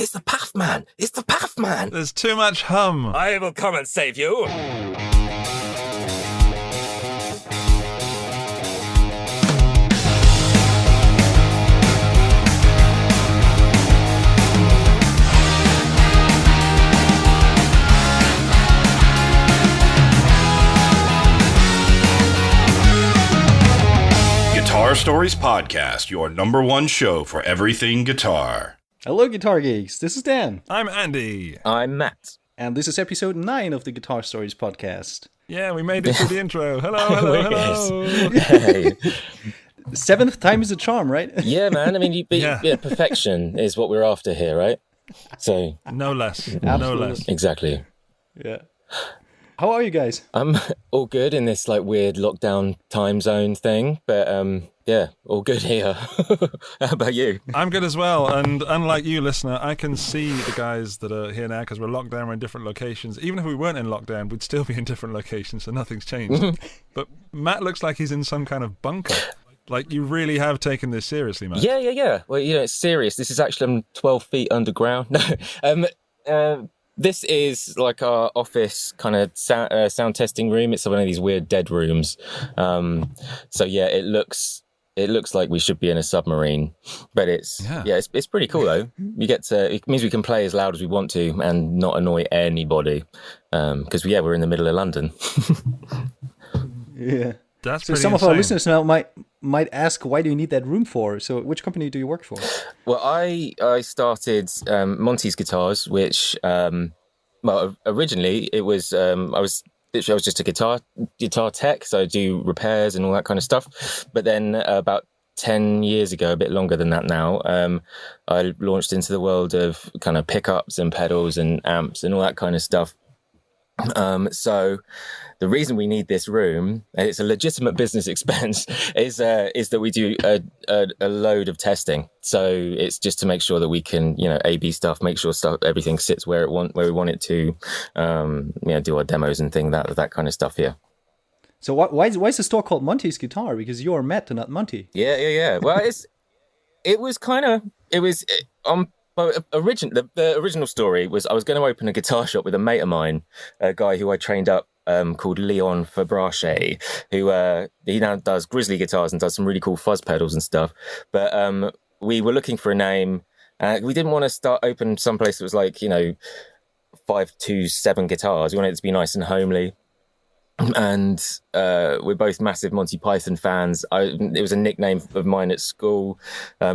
It's the Puff Man! It's the Puff Man! There's too much hum. I will come and save you. Guitar Stories Podcast, your number one show for everything guitar. Hello, Guitar Geeks. This is Dan. I'm Andy. I'm Matt. And this is episode 9 of the Guitar Stories Podcast. Yeah, we made it through the intro. Hello. Hey. 7th time is a charm, right? Yeah, man. I mean, perfection is what we're after here, right? So No less. Absolutely. No less. exactly. Yeah. How are you guys? I'm all good in this like weird lockdown time zone thing, but yeah, all good here. How about you? I'm good as well, and unlike you, listener, I can see the guys that are here now because we're locked down. We're in different locations. Even if we weren't in lockdown, we'd still be in different locations, so nothing's changed. But Matt looks like he's in some kind of bunker. Like, you really have taken this seriously, Matt. Yeah. Well, you know, it's serious. This is actually 12 feet underground. No, this is like our office kind of sound testing room. It's one of these weird dead rooms. So yeah, it looks like we should be in a submarine, but it's pretty cool though. It means we can play as loud as we want to and not annoy anybody. Because we're in the middle of London. Yeah. That's So pretty some insane. of our listeners now might ask, why do you need that room for? So which company do you work for? Well, I started Monty's Guitars, which originally it was I was just a guitar tech, so I do repairs and all that kind of stuff. But then about 10 years ago, a bit longer than that now, I launched into the world of kind of pickups and pedals and amps and all that kind of stuff. So the reason we need this room, and it's a legitimate business expense, is that we do a load of testing. So it's just to make sure that we can, A/B stuff, make sure everything sits where we want it to, do our demos and that kind of stuff here. So why is the store called Monty's Guitar? Because you're Matt and not Monty. Yeah. Well, the original story was I was going to open a guitar shop with a mate of mine, a guy who I trained up called Leon Fabrache, who he now does Grizzly guitars and does some really cool fuzz pedals and stuff. But we were looking for a name. We didn't want to open someplace that was like 5 to 7 guitars. We wanted it to be nice and homely. And we're both massive Monty Python fans. It was a nickname of mine at school.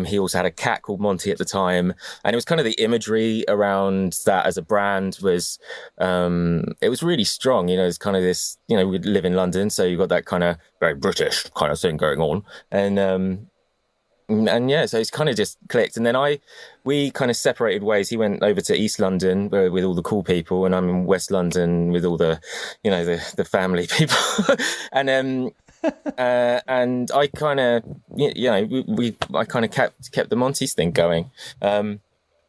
He also had a cat called Monty at the time, and it was kind of the imagery around that as a brand was it was really strong. It's kind of this. We live in London, so you've got that kind of very British kind of thing going on, and yeah, so it's kind of just clicked. And then we kind of separated ways. He went over to East London with all the cool people, and I'm in West London with all the, the family people. And and I kind of, I kind of kept the Monty's thing going. And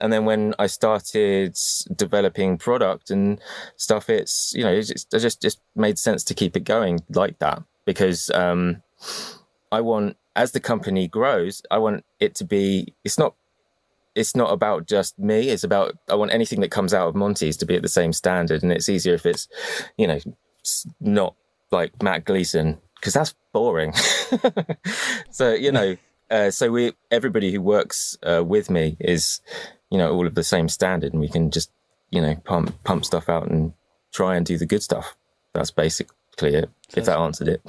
then when I started developing product and stuff, it just made sense to keep it going like that, because I want, as the company grows, I want it to be, it's not about just me. It's about, I want anything that comes out of Monty's to be at the same standard. And it's easier if it's, not like Matt Gleason, because that's boring. So, everybody who works with me is, all of the same standard, and we can just, pump stuff out and try and do the good stuff. That's basically it, if that answered it.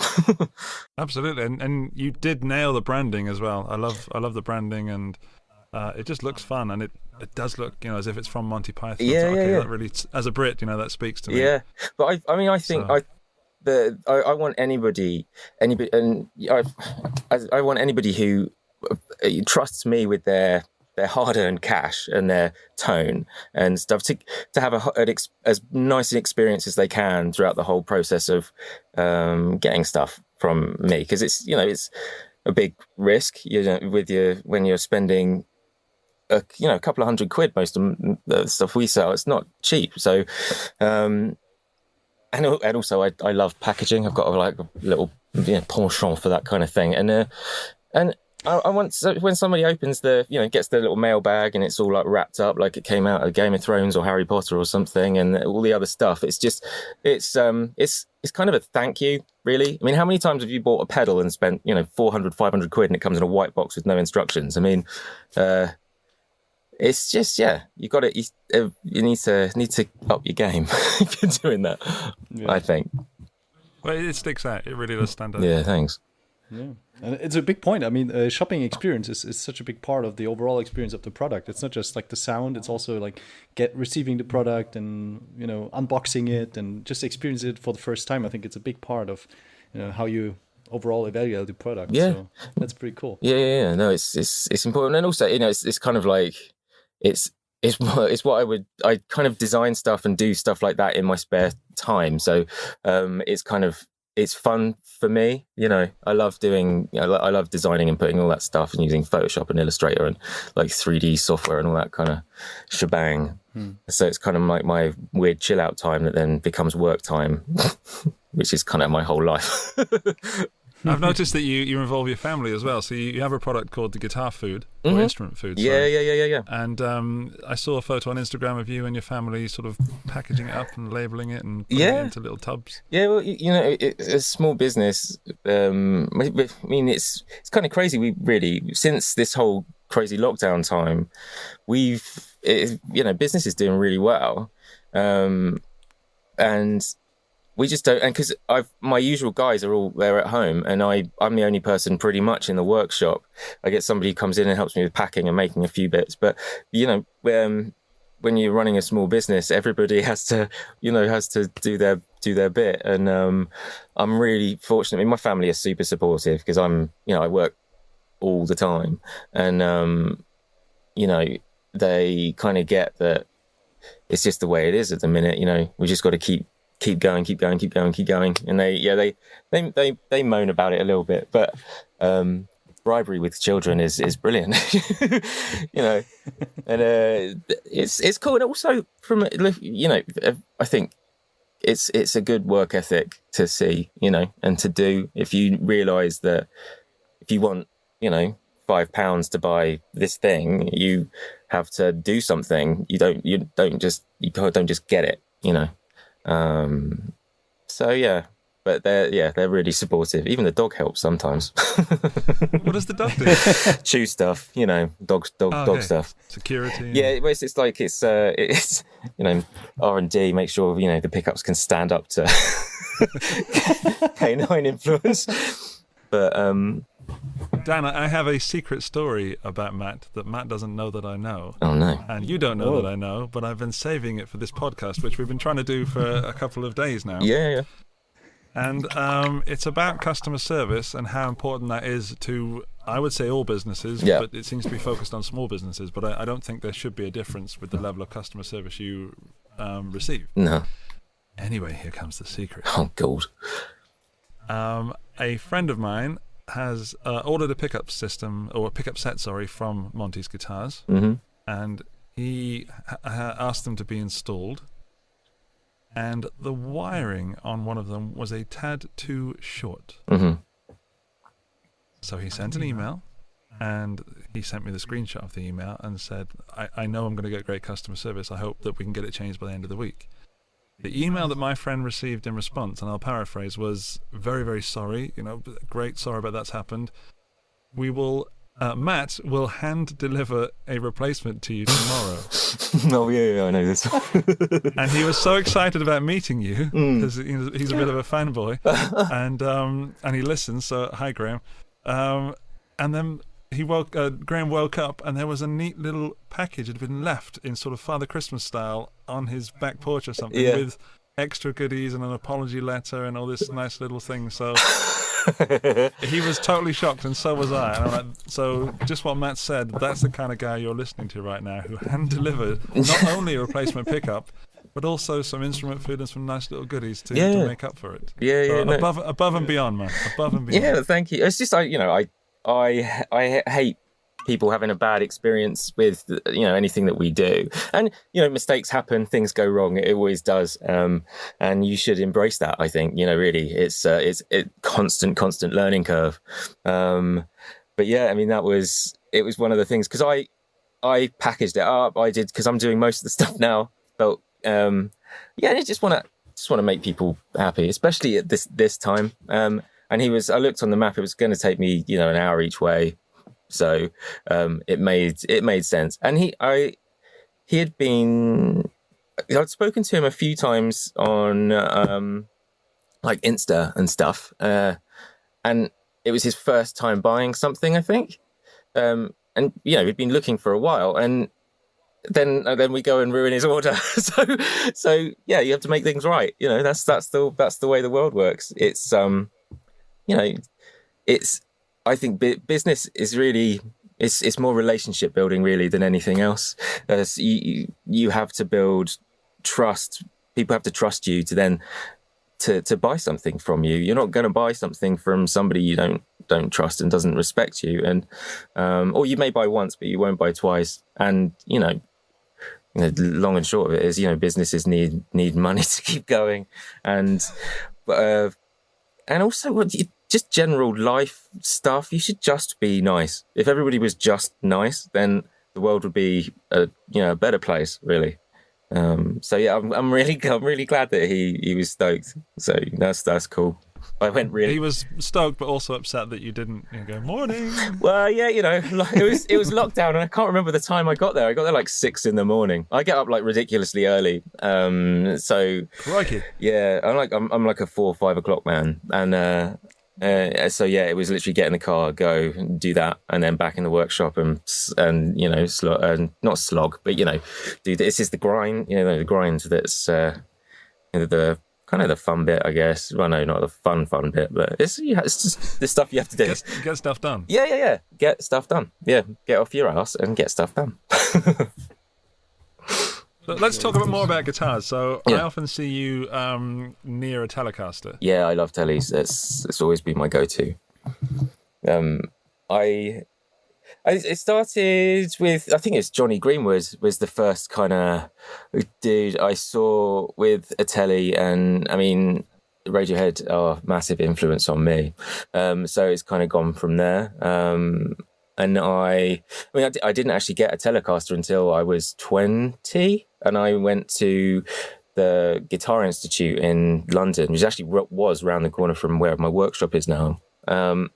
Absolutely, and you did nail the branding as well. I love the branding, and it just looks fun, and it does look as if it's from Monty Python. Yeah. That really, as a Brit, that speaks to me. Yeah, but I think I want anybody, and I want anybody who trusts me with their hard-earned cash and their tone and stuff to have as nice an experience as they can throughout the whole process of getting stuff from me, because it's a big risk when you're spending a couple of £100. Most of the stuff we sell, it's not cheap. So and also I love packaging. I've got a little penchant for that kind of thing, and I want when somebody opens gets their little mailbag and it's all like wrapped up like it came out of Game of Thrones or Harry Potter or something, and all the other stuff. It's just, it's kind of a thank you, really. I mean, how many times have you bought a pedal and spent 400, 500 quid and it comes in a white box with no instructions? I mean, it's just, you got it. You need to up your game if you're doing that. Yeah. I think. Well, it sticks out. It really does stand out. Yeah, thanks. Yeah, and it's a big point. I mean, shopping experience is such a big part of the overall experience of the product. It's not just like the sound; it's also like receiving the product and unboxing it and just experience it for the first time. I think it's a big part of how you overall evaluate the product. Yeah, so that's pretty cool. Yeah. No, it's important, and also it's kind of like it's what I kind of design stuff and do stuff like that in my spare time. So it's fun for me, I love designing and putting all that stuff and using Photoshop and Illustrator and like 3D software and all that kind of shebang. So it's kind of like my weird chill out time that then becomes work time, which is kind of my whole life. I've noticed that you involve your family as well. So you have a product called the Guitar Food, or Instrument Food. Sorry. Yeah. And I saw a photo on Instagram of you and your family sort of packaging it up and labeling it and putting it into little tubs. Yeah, well, it's a small business. I mean, it's kind of crazy. We really, since this whole crazy lockdown time, business is doing really well. And we just don't, and because my usual guys are all there at home, and I'm the only person pretty much in the workshop. I get somebody who comes in and helps me with packing and making a few bits. But when you're running a small business, everybody has to do their bit. And I'm really fortunate. I mean, my family are super supportive because I work all the time, and they kind of get that it's just the way it is at the minute. We just got to keep going, and they moan about it a little bit, but bribery with children is brilliant, and it's cool. And also from I think it's a good work ethic to see, and to do. If you realise that if you want £5 to buy this thing, you have to do something. You don't just get it, So yeah, but they're really supportive. Even the dog helps sometimes. What does the dog do? Chew stuff, dog stuff. Security. Yeah, it's like it's R&D. Make sure the pickups can stand up to canine influence. But Dan, I have a secret story about Matt that Matt doesn't know that I know. Oh, no. And you don't know that I know, but I've been saving it for this podcast, which we've been trying to do for a couple of days now. Yeah. And it's about customer service and how important that is to, I would say, all businesses, but it seems to be focused on small businesses. But I don't think there should be a difference with the level of customer service you receive. No. Anyway, here comes the secret. Oh, God. A friend of mine has ordered a pickup set, from Monty's Guitars, and he asked them to be installed, and the wiring on one of them was a tad too short. So he sent an email, and he sent me the screenshot of the email and said, I know I'm going to get great customer service. I hope that we can get it changed by the end of the week. The email that my friend received in response, and I'll paraphrase, was very, very sorry. Great, sorry about that's happened. We will, Matt will hand deliver a replacement to you tomorrow. Oh yeah, I know this. And he was so excited about meeting you because he's a bit of a fanboy, and he listens. So hi, Graham. And then Graham woke up and there was a neat little package had been left in sort of Father Christmas style on his back porch or something with extra goodies and an apology letter and all this nice little thing. So he was totally shocked, and so was I. And I'm like, so just what Matt said, that's the kind of guy you're listening to right now, who hand delivered not only a replacement pickup, but also some instrument food and some nice little goodies to make up for it. Above and beyond, man. Above and beyond. Yeah, thank you. It's just I hate people having a bad experience with anything that we do, and mistakes happen, things go wrong, it always does, and you should embrace that. I think really it's a constant learning curve, but yeah, I mean, it was one of the things, because I packaged it up. I did, because I'm doing most of the stuff now. But yeah, I just want to make people happy, especially at this time. And I looked on the map, it was going to take me, an hour each way. So it made sense. And I'd spoken to him a few times on like Insta and stuff. And it was his first time buying something, I think. And he'd been looking for a while, and then we go and ruin his order. so yeah, you have to make things right. That's the way the world works. It's I think business is really, it's more relationship building really than anything else. You have to build trust. People have to trust you to then to buy something from you. You're not going to buy something from somebody you don't trust and doesn't respect you. And or you may buy once, but you won't buy twice. And long and short of it is, businesses need money to keep going, and also just general life stuff. You should just be nice. If everybody was just nice, then the world would be a better place, really. So yeah, I'm really glad that he was stoked. So that's cool. I went really. He was stoked, but also upset that you didn't go morning. Well, yeah, it was lockdown, and I can't remember the time I got there. I got there like 6 a.m. I get up like ridiculously early. So crikey. Yeah, I'm like a 4 or 5 o'clock man, and so yeah, it was literally get in the car, go and do that, and then back in the workshop and not slog, but do this is the grind. The grind that's the kind of the fun bit, I guess. Well, no, not the fun bit, but it's just the stuff you have to do. Get stuff done. Yeah. Get stuff done. Yeah, get off your ass and get stuff done. Let's talk a bit more about guitars. So yeah. I often see you near a Telecaster. Yeah, I love tellies. It's always been my go-to. It started with, I think it's Johnny Greenwood was the first kind of dude I saw with a telly, and I mean, Radiohead are massive influence on me. So it's kind of gone from there. And I didn't actually get a Telecaster until I was 20, and I went to the Guitar Institute in London, which actually was around the corner from where my workshop is now. And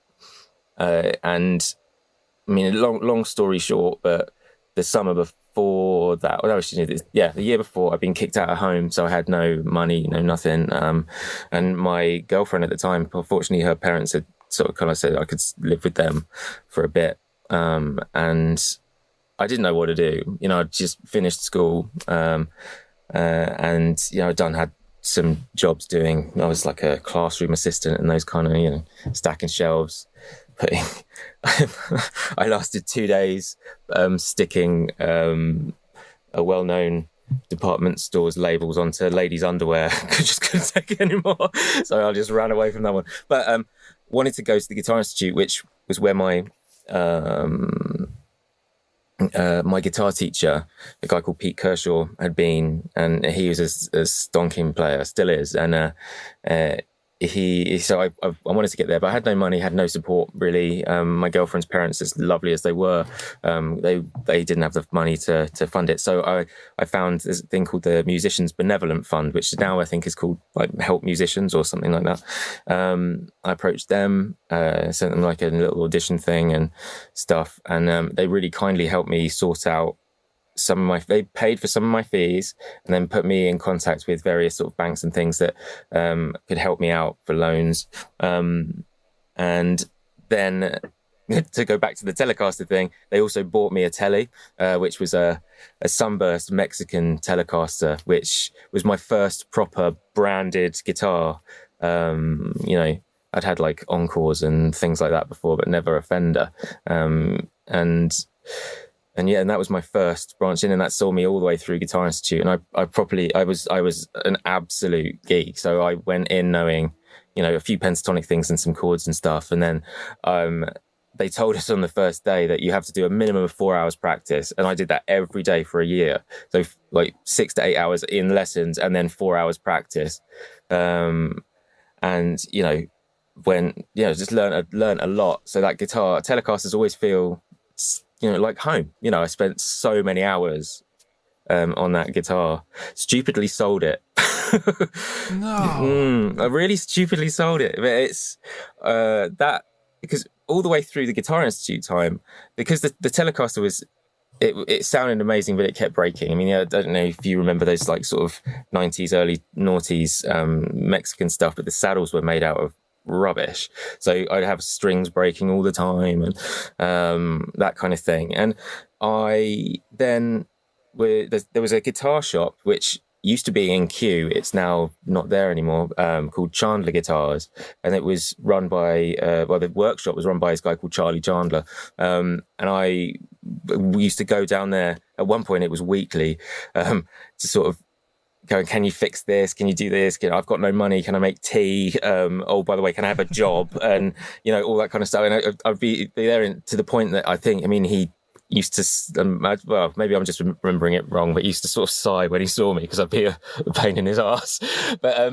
I mean, long story short, but the summer before that, the year before, I'd been kicked out of home, so I had no money, nothing. And my girlfriend at the time, unfortunately, her parents had sort of kind of said I could live with them for a bit. And I didn't know what to do. I'd just finished school, and I'd had some jobs doing. I was like a classroom assistant and those kind of stacking shelves. I lasted 2 days sticking a well-known department store's labels onto ladies' underwear. I just couldn't take it anymore, so I just ran away from that one. But wanted to go to the Guitar Institute, which was where my my guitar teacher, a guy called Pete Kershaw, had been, and he was a stonking player, still is, and so I wanted to get there, but I had no money, had no support really. My girlfriend's parents, as lovely as they were, they didn't have the money to fund it. So I found this thing called the Musicians Benevolent Fund, which now I think is called like Help Musicians or something like that. I approached them, sent them like a little audition thing and stuff, and they really kindly helped me sort out they paid for some of my fees, and then put me in contact with various sort of banks and things that could help me out for loans. And then to go back to the Telecaster thing, they also bought me a telly, which was a Sunburst Mexican Telecaster, which was my first proper branded guitar. I'd had like Encores and things like that before, but never a Fender. And that was my first branch in, and that saw me all the way through Guitar Institute. And I was an absolute geek. So I went in knowing, a few pentatonic things and some chords and stuff. And then they told us on the first day that you have to do a minimum of 4 hours practice. And I did that every day for a year. So like 6 to 8 hours in lessons and then 4 hours practice. And just learned a lot. So that guitar, Telecasters always feel, like home. I spent so many hours on that guitar. Stupidly sold it. No. I really stupidly sold it. But it's that, because all the way through the Guitar Institute time, because the Telecaster was, it sounded amazing, but it kept breaking. I mean, I don't know if you remember those like sort of 90s, early noughties Mexican stuff, but the saddles were made out of rubbish. So I'd have strings breaking all the time and that kind of thing. And there was a guitar shop which used to be in Kew. It's now not there anymore, called Chandler Guitars. And it was run by, the workshop was run by this guy called Charlie Chandler. And we used to go down there. At one point, it was weekly, to sort of go, can you fix this? Can you do this? I've got no money. Can I make tea? Oh, by the way, can I have a job? And, all that kind of stuff. And I'd be there to the point that he used to, well, maybe I'm just remembering it wrong, but he used to sort of sigh when he saw me because I'd be a pain in his ass. But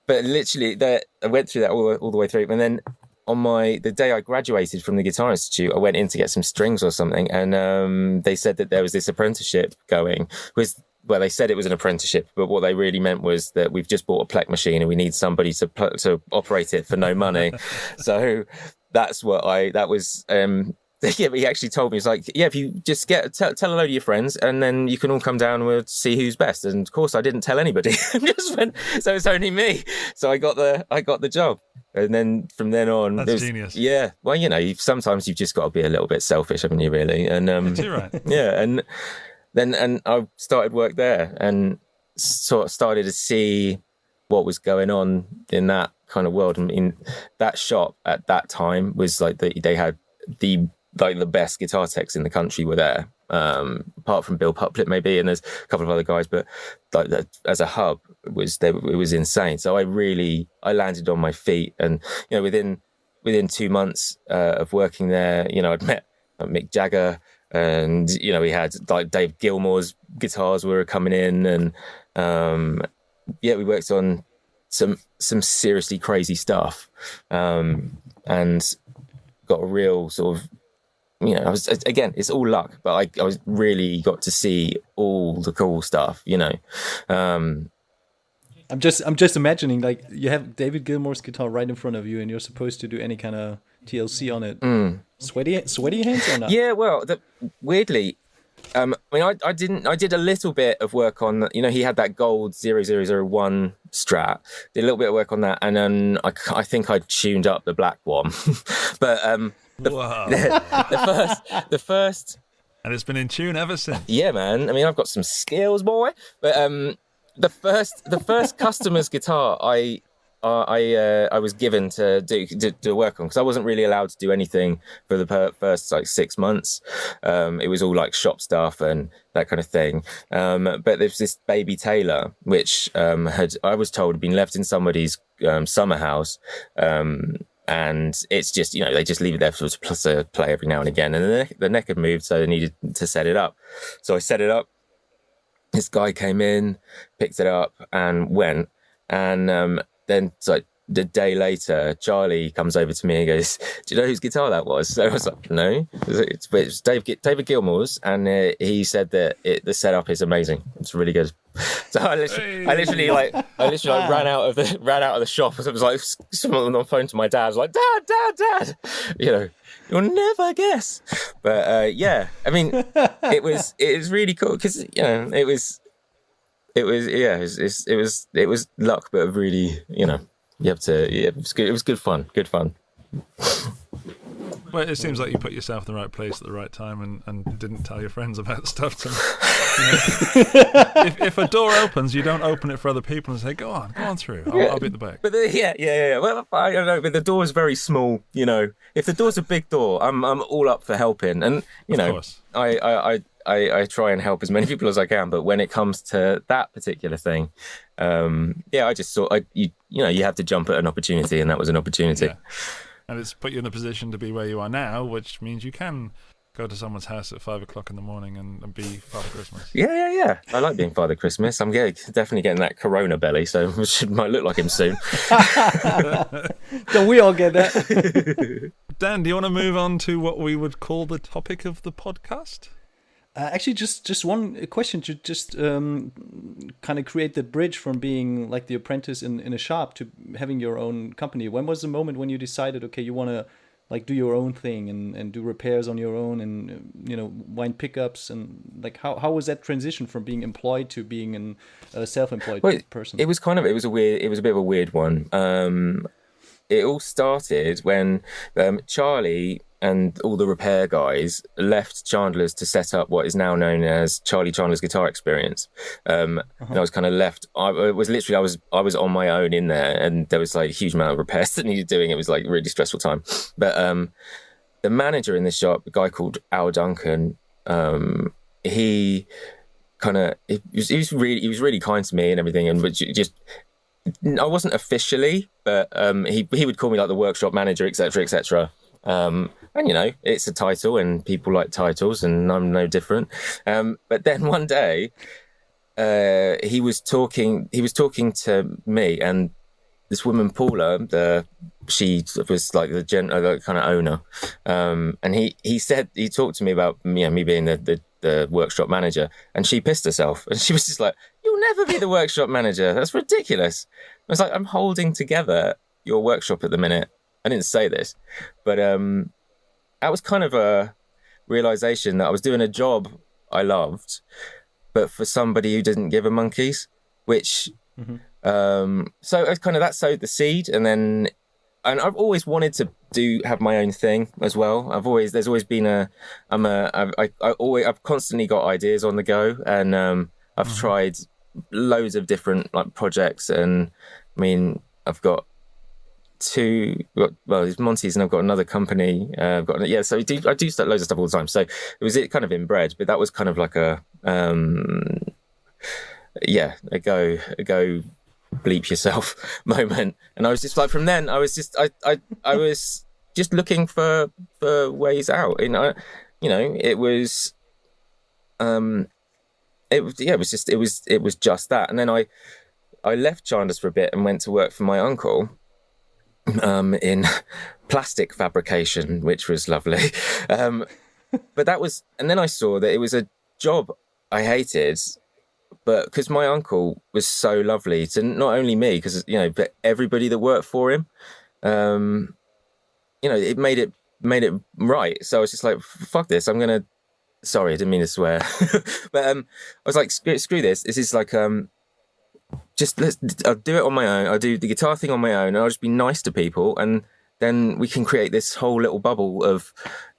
literally, I went through that all the way through. And then on the day I graduated from the Guitar Institute, I went in to get some strings or something, and they said that there was this apprenticeship going. Well, they said it was an apprenticeship, but what they really meant was that we've just bought a Plek machine and we need somebody to operate it for no money. So that's what that was. Yeah, but he actually told me, he's like, yeah, if you just tell a load of your friends and then you can all come down and we'll see who's best. And of course I didn't tell anybody. So it's only me. So I got the job. And then from then on, that's genius. Yeah. Well, sometimes you've just got to be a little bit selfish, haven't you, really? And you're right. Yeah. And then I started work there and sort of started to see what was going on in that kind of world. And in that shop at that time was like they had the best guitar techs in the country were there, apart from Bill Puplett maybe, and there's a couple of other guys, but as a hub it was insane. So I landed on my feet, and within 2 months of working there, I'd met Mick Jagger, and we had like Dave Gilmour's guitars were coming in, and we worked on some seriously crazy stuff, and got a real sort of, it's all luck, but I was really got to see all the cool stuff, I'm just imagining, like, you have David Gilmour's guitar right in front of you, and you're supposed to do any kind of TLC on it. Sweaty hands or not? Yeah, well, weirdly, I did a little bit of work on, he had that gold 0001 Strat, did a little bit of work on that, and then I think I tuned up the black one, but the first, and it's been in tune ever since. Yeah, man. I've got some skills, boy. But the first customer's guitar I was given to do work on, because I wasn't really allowed to do anything for the first like 6 months. It was all like shop stuff and that kind of thing. But there's this Baby Taylor, which I was told had been left in somebody's summer house. And it's just, they just leave it there to play every now and again. And the neck had moved, so they needed to set it up. So I set it up. This guy came in, picked it up and went. And then it's like the day later, Charlie comes over to me and goes, do you know whose guitar that was? So I was like, no. It's David Gilmour's, and he said that the setup is amazing. It's really good. So I literally ran out of the shop. I was like, someone on the phone to my dad. I was like, Dad, you'll never guess. But it was really cool, because it was luck, but really, it was good. It was good fun. Well, it seems like you put yourself in the right place at the right time and didn't tell your friends about stuff. If a door opens, you don't open it for other people and say, go on through. I'll be at the back. But yeah. Well, I don't know, but the door is very small. If the door's a big door, I'm all up for helping. And, of course. I try and help as many people as I can, but when it comes to that particular thing, I just thought you have to jump at an opportunity, and that was an opportunity. Yeah. And it's put you in a position to be where you are now, which means you can go to someone's house at 5 o'clock in the morning and be Father Christmas. Yeah. I like being Father Christmas. I'm definitely getting that Corona belly, so might look like him soon. Don't we all get that? Dan, do you want to move on to what we would call the topic of the podcast? Actually, just one question to just kind of create the bridge from being like the apprentice in a shop to having your own company. When was the moment when you decided, okay, you want to like do your own thing and do repairs on your own and wine pickups, and like how was that transition from being employed to being a self-employed person? It was a bit of a weird one. It all started when Charlie and all the repair guys left Chandler's to set up what is now known as Charlie Chandler's Guitar Experience. And I was kind of left. I was on my own in there, and there was like a huge amount of repairs that needed doing. It was like a really stressful time. But the manager in the shop, a guy called Al Duncan, he was really kind to me and everything, and just. I wasn't officially, but he would call me like the workshop manager, etc., etc. And it's a title, and people like titles, and I'm no different. But then one day, he was talking to me, and this woman Paula, she was like the kind of owner, and he talked to me about me being the workshop manager, and she pissed herself, and she was just like, "You'll never be the workshop manager. That's ridiculous." I was like, "I'm holding together your workshop at the minute." I didn't say this, but that was kind of a realization that I was doing a job I loved, but for somebody who didn't give a monkeys, which so that sowed the seed, and I've always wanted to have my own thing as well. There's always been I've constantly got ideas on the go, and I've tried loads of different like projects, and I mean I've got there's Monty's, and I've got another company. So I do start loads of stuff all the time. So it was kind of inbred, but that was kind of like a go bleep yourself moment. And I was just like, from then I was just I was just looking for ways out. And it was just that. And then I left Chandler's for a bit and went to work for my uncle in plastic fabrication, which was lovely. But that was, and then I saw that it was a job I hated, but because my uncle was so lovely to not only me, but everybody that worked for him, it made it right. So I was just like, fuck this, sorry, I didn't mean to swear. But I was like, screw this. This is like, I'll do it on my own. I'll do the guitar thing on my own, and I'll just be nice to people, and then we can create this whole little bubble of,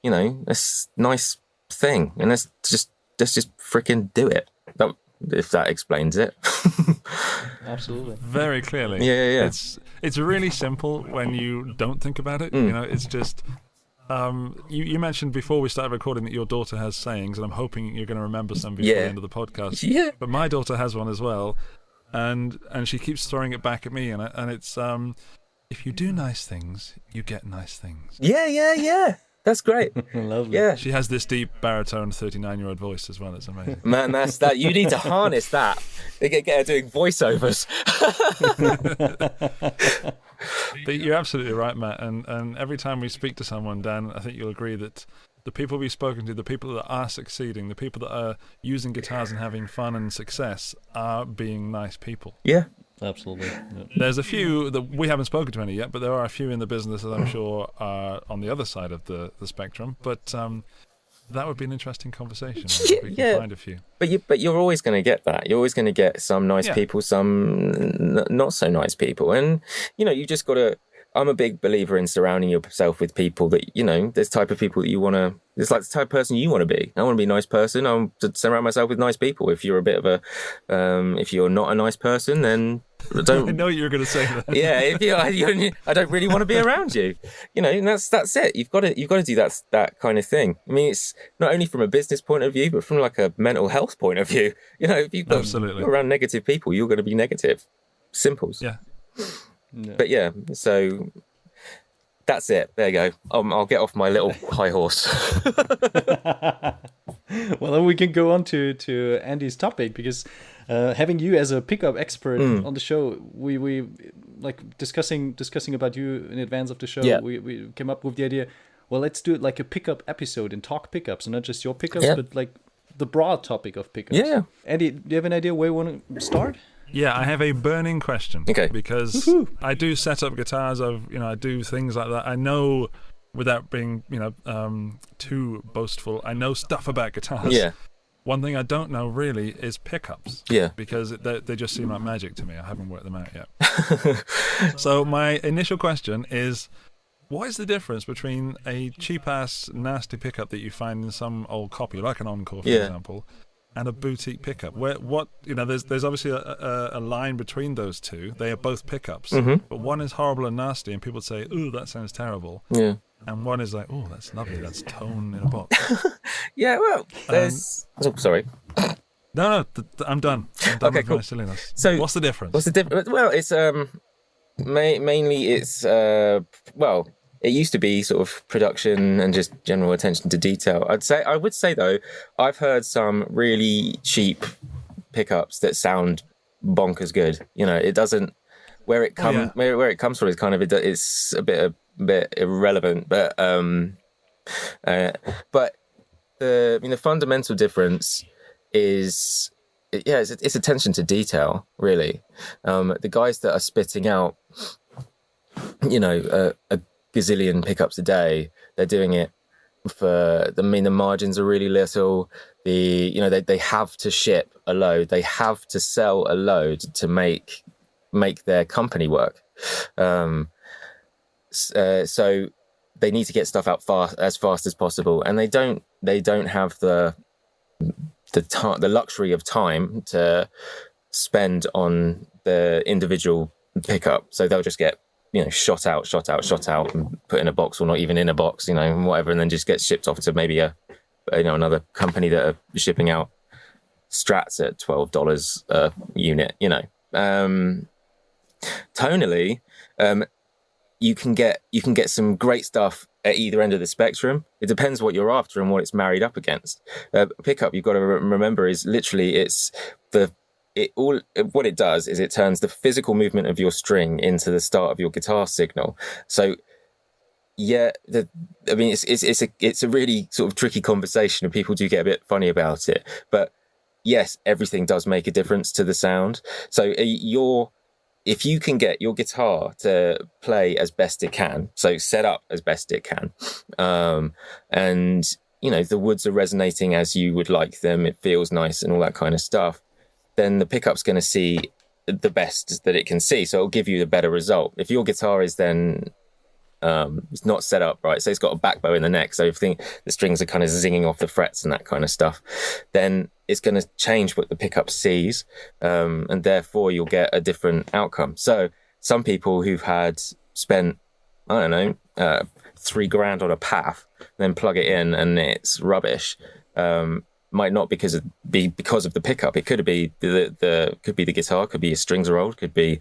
this nice thing, and let's just freaking do it. If that explains it. Absolutely. Very clearly. Yeah. It's really simple when you don't think about it. It's just. You mentioned before we started recording that your daughter has sayings, and I'm hoping you're going to remember some before the end of the podcast. Yeah. But my daughter has one as well. And she keeps throwing it back at me, and it's if you do nice things, you get nice things. Yeah. That's great. Lovely. Yeah. She has this deep baritone 39-year-old voice as well. It's amazing. Man, that's that. You need to harness that. They get her doing voiceovers. But you're absolutely right, Matt. And every time we speak to someone, Dan, I think you'll agree that the people we've spoken to, the people that are succeeding, the people that are using guitars and having fun and success are being nice people. Yeah. Absolutely. Yeah. There's a few that we haven't spoken to any yet, but there are a few in the business that I'm sure are on the other side of the spectrum. But that would be an interesting conversation. We can find a few. But you're always going to get that. You're always going to get some nice people, some not so nice people. And, you just got to... I'm a big believer in surrounding yourself with people that, there's type of people that you want to... It's like the type of person you want to be. I want to be a nice person. I want to surround myself with nice people. If you're a bit of a... if you're not a nice person, then don't... I know you're going to say that. Yeah, I don't really want to be around you. And that's it. You've got to do that kind of thing. I mean, it's not only from a business point of view, but from like a mental health point of view. If you're around negative people, you're going to be negative. Simples. Yeah. But yeah, so That's it. There you go. I'll get off my little high horse. Well, then we can go on to Andy's topic, because having you as a pickup expert on the show, we like discussing about you in advance of the show. Yeah. We came up with the idea, well, let's do it like a pickup episode and talk pickups, and not just your pickups, but like the broad topic of pickups. Yeah. Andy, do you have an idea where you want to start? Yeah, I have a burning question. Okay. Because I do set up guitars. I do things like that. I know, without being, too boastful, I know stuff about guitars. Yeah. One thing I don't know really is pickups. Yeah. Because they just seem like magic to me. I haven't worked them out yet. So my initial question is, what is the difference between a cheap-ass, nasty pickup that you find in some old copy, like an Encore, for example, and a boutique pickup? There's obviously a line between those two. They are both pickups, but one is horrible and nasty, and people say, "Ooh, that sounds terrible." Yeah. And one is like, "Oh, that's lovely. That's tone in a box." Yeah. Well, there's. Sorry. No, I'm done. I'm done Okay, with cool. my silliness. So, what's the difference? What's the difference? Well, it's mainly it's it used to be sort of production and just general attention to detail. I would say though, I've heard some really cheap pickups that sound bonkers good. It doesn't, where it comes from is kind of, it's a bit irrelevant, but the fundamental difference is, it's attention to detail, really. The guys that are spitting out, a gazillion pickups a day, they're doing it for, the margins are really little. They have to ship a load, they have to sell a load to make their company work. So they need to get stuff out as fast as possible, and they don't have the luxury of time to spend on the individual pickup. So they'll just get shot out, and put in a box, or not even in a box, and whatever, and then just get shipped off to maybe another company that are shipping out Strats at $12 a unit. Tonally, you can get some great stuff at either end of the spectrum. It depends what you're after and what it's married up against. Pickup, you've got to remember, is literally what it does is it turns the physical movement of your string into the start of your guitar signal. So it's a really sort of tricky conversation, and people do get a bit funny about it. But yes, everything does make a difference to the sound. So if you can get your guitar to play as best it can, so set up as best it can, and the woods are resonating as you would like them, it feels nice and all that kind of stuff, then the pickup's going to see the best that it can see, so it'll give you the better result. If your guitar is then it's not set up right, so it's got a back bow in the neck, so everything, the strings are kind of zinging off the frets and that kind of stuff, then it's going to change what the pickup sees, and therefore you'll get a different outcome. So some people who've spent, I don't know, $3,000 on a path, then plug it in and it's rubbish, might not be because of the pickup. It could be could be the guitar, could be your strings are old, could be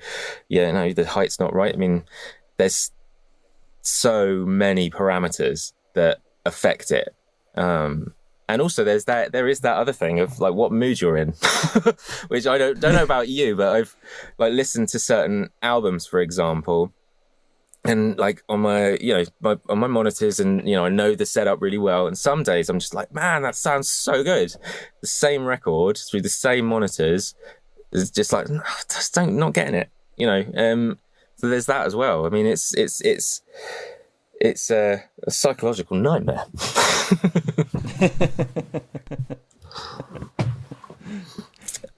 the height's not right. I mean, there's so many parameters that affect it. And also there is that other thing of like what mood you're in, which I don't know about you, but I've like listened to certain albums, for example, and like on my on my monitors, and I know the setup really well, and some days I'm just like, man, that sounds so good. The same record through the same monitors is just like, just not getting it, so there's that as well. I mean, it's a psychological nightmare.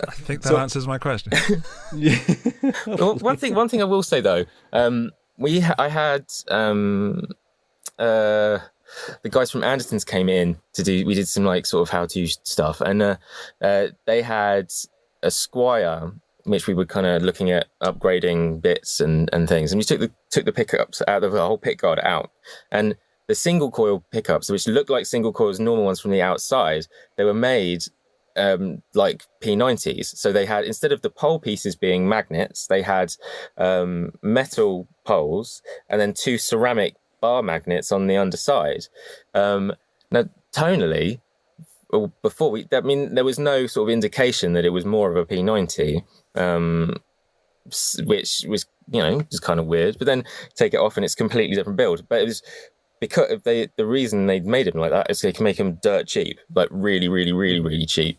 I think that answers my question. Well, one thing I will say though, I had the guys from Anderton's came in we did some like sort of how-to stuff, and they had a Squire, which we were kind of looking at upgrading bits and things, and we took the pickups out of the whole pick guard out, and the single coil pickups, which looked like single coils, normal ones from the outside, they were made like P90s. So they had, instead of the pole pieces being magnets, they had metal poles and then two ceramic bar magnets on the underside. Now, tonally, before there was no sort of indication that it was more of a P90, which was, just kind of weird. But then take it off and it's a completely different build. But it was because the reason they made them like that is they can make them dirt cheap, like really, really, really, really cheap.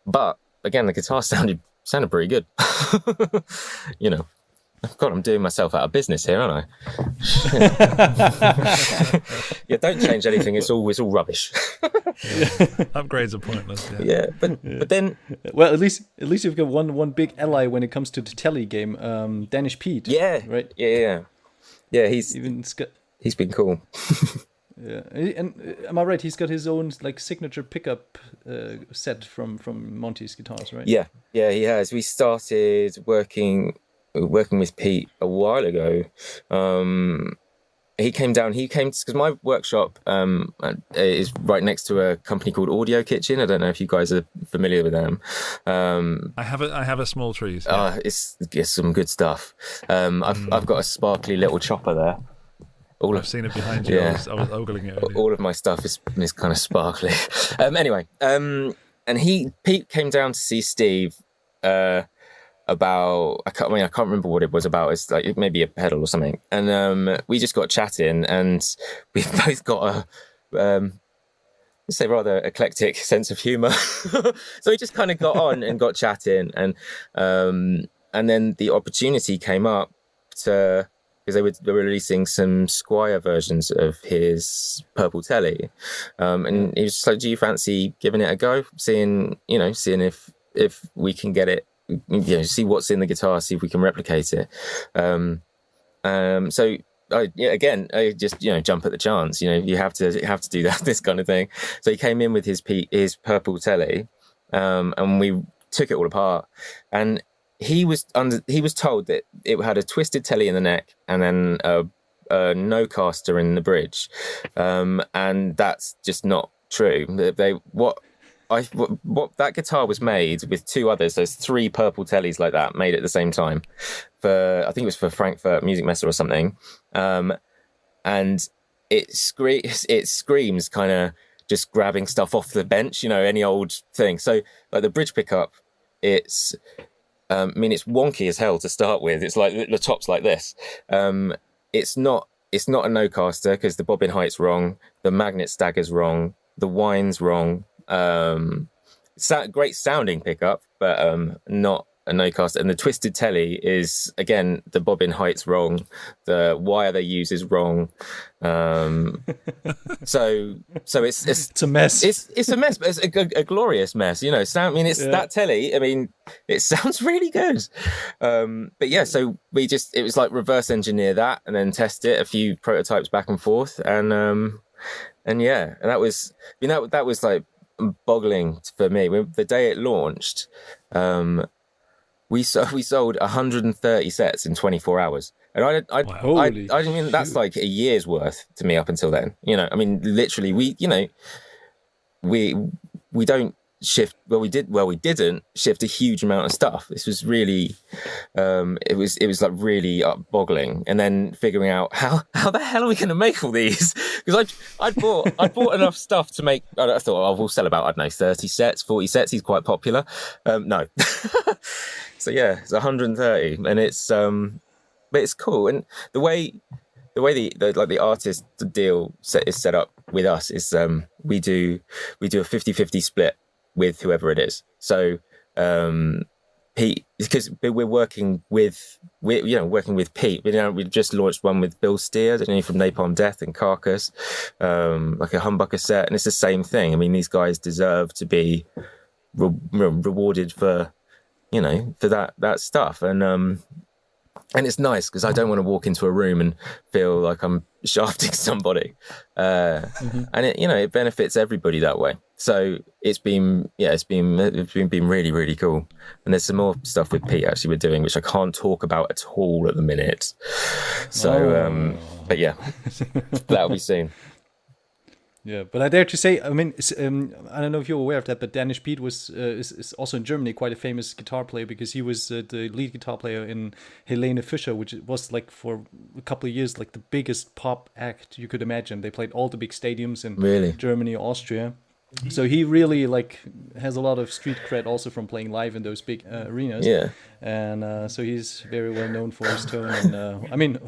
But again, the guitar sounded pretty good. God, I'm doing myself out of business here, aren't I? Yeah, don't change anything. It's all rubbish. Upgrades are pointless. Yeah, but then, well, at least you've got one big ally when it comes to the telly game. Danish Pete. Yeah, right. Yeah. He's been cool. Yeah, and am I right? He's got his own like signature pickup set from Monty's guitars, right? Yeah, he has. We started working with Pete a while ago. He came because my workshop is right next to a company called Audio Kitchen. I don't know if you guys are familiar with them. I have a small trees. Yeah. It's some good stuff. I've got a sparkly little chopper there. I've seen it behind you. Yeah. I was ogling it earlier. All of my stuff is kind of sparkly. Anyway, and Pete came down to see Steve about, I can't remember what it was about. It's like maybe a pedal or something. And we just got chatting, and we've both got a let's say rather eclectic sense of humour. So we just kind of got on and got chatting, and then the opportunity came up because they were releasing some Squire versions of his Purple Telly, and he was just like, "Do you fancy giving it a go? Seeing if we can get it, see what's in the guitar, see if we can replicate it." So I just jump at the chance. You have to do that, this kind of thing. So he came in with his Purple Telly, and we took it all apart, and he was told that it had a twisted telly in the neck and then a no caster in the bridge, and that's just not true. What that guitar was made with two others. There's 3 purple tellies like that made at the same time. I think it was for Frankfurt Music Messe or something, and it screams kind of just grabbing stuff off the bench, any old thing. So like the bridge pickup, it's wonky as hell to start with. It's like the top's like this. It's not a no caster because the bobbin height's wrong, the magnet stagger's wrong, the wine's wrong. Great sounding pickup, but not a no caster. And the twisted telly is, again, the bobbin height's wrong, the wire they use is wrong. So it's a mess. It's a mess, but it's a glorious mess. That telly. I mean, it sounds really good. But yeah, so it was like reverse engineer that and then test it, a few prototypes back and forth, and that was like boggling for me. The day it launched, we sold 130 sets in 24 hours, and I mean that's like a year's worth to me up until then. Literally we don't shift. We didn't shift a huge amount of stuff. This was really, it was like really boggling. And then figuring out how the hell are we going to make all these? Because I'd bought enough stuff to make. I thought we'll sell about 30 sets, 40 sets. He's quite popular. No. So yeah, it's 130, and but it's cool. And the way the artist deal is set up with us is we do a 50-50 split with whoever it is. So Pete, because we're working with Pete. We just launched one with Bill Steer, from Napalm Death and Carcass, like a humbucker set, and it's the same thing. I mean, these guys deserve to be rewarded for that stuff, and it's nice because I don't want to walk into a room and feel like I'm shafting somebody, and it benefits everybody that way. So it's been really, really cool. And there's some more stuff with Pete actually we're doing, which I can't talk about at all at the minute. So, but yeah, that'll be soon. Yeah, but I dare to say, I mean, I don't know if you're aware of that, but Danish Pete is also in Germany quite a famous guitar player, because he was the lead guitar player in Helene Fischer, which was like for a couple of years like the biggest pop act you could imagine. They played all the big stadiums in Germany, Austria. So he really like has a lot of street cred also from playing live in those big arenas. Yeah. And so he's very well known for his tone. And I mean,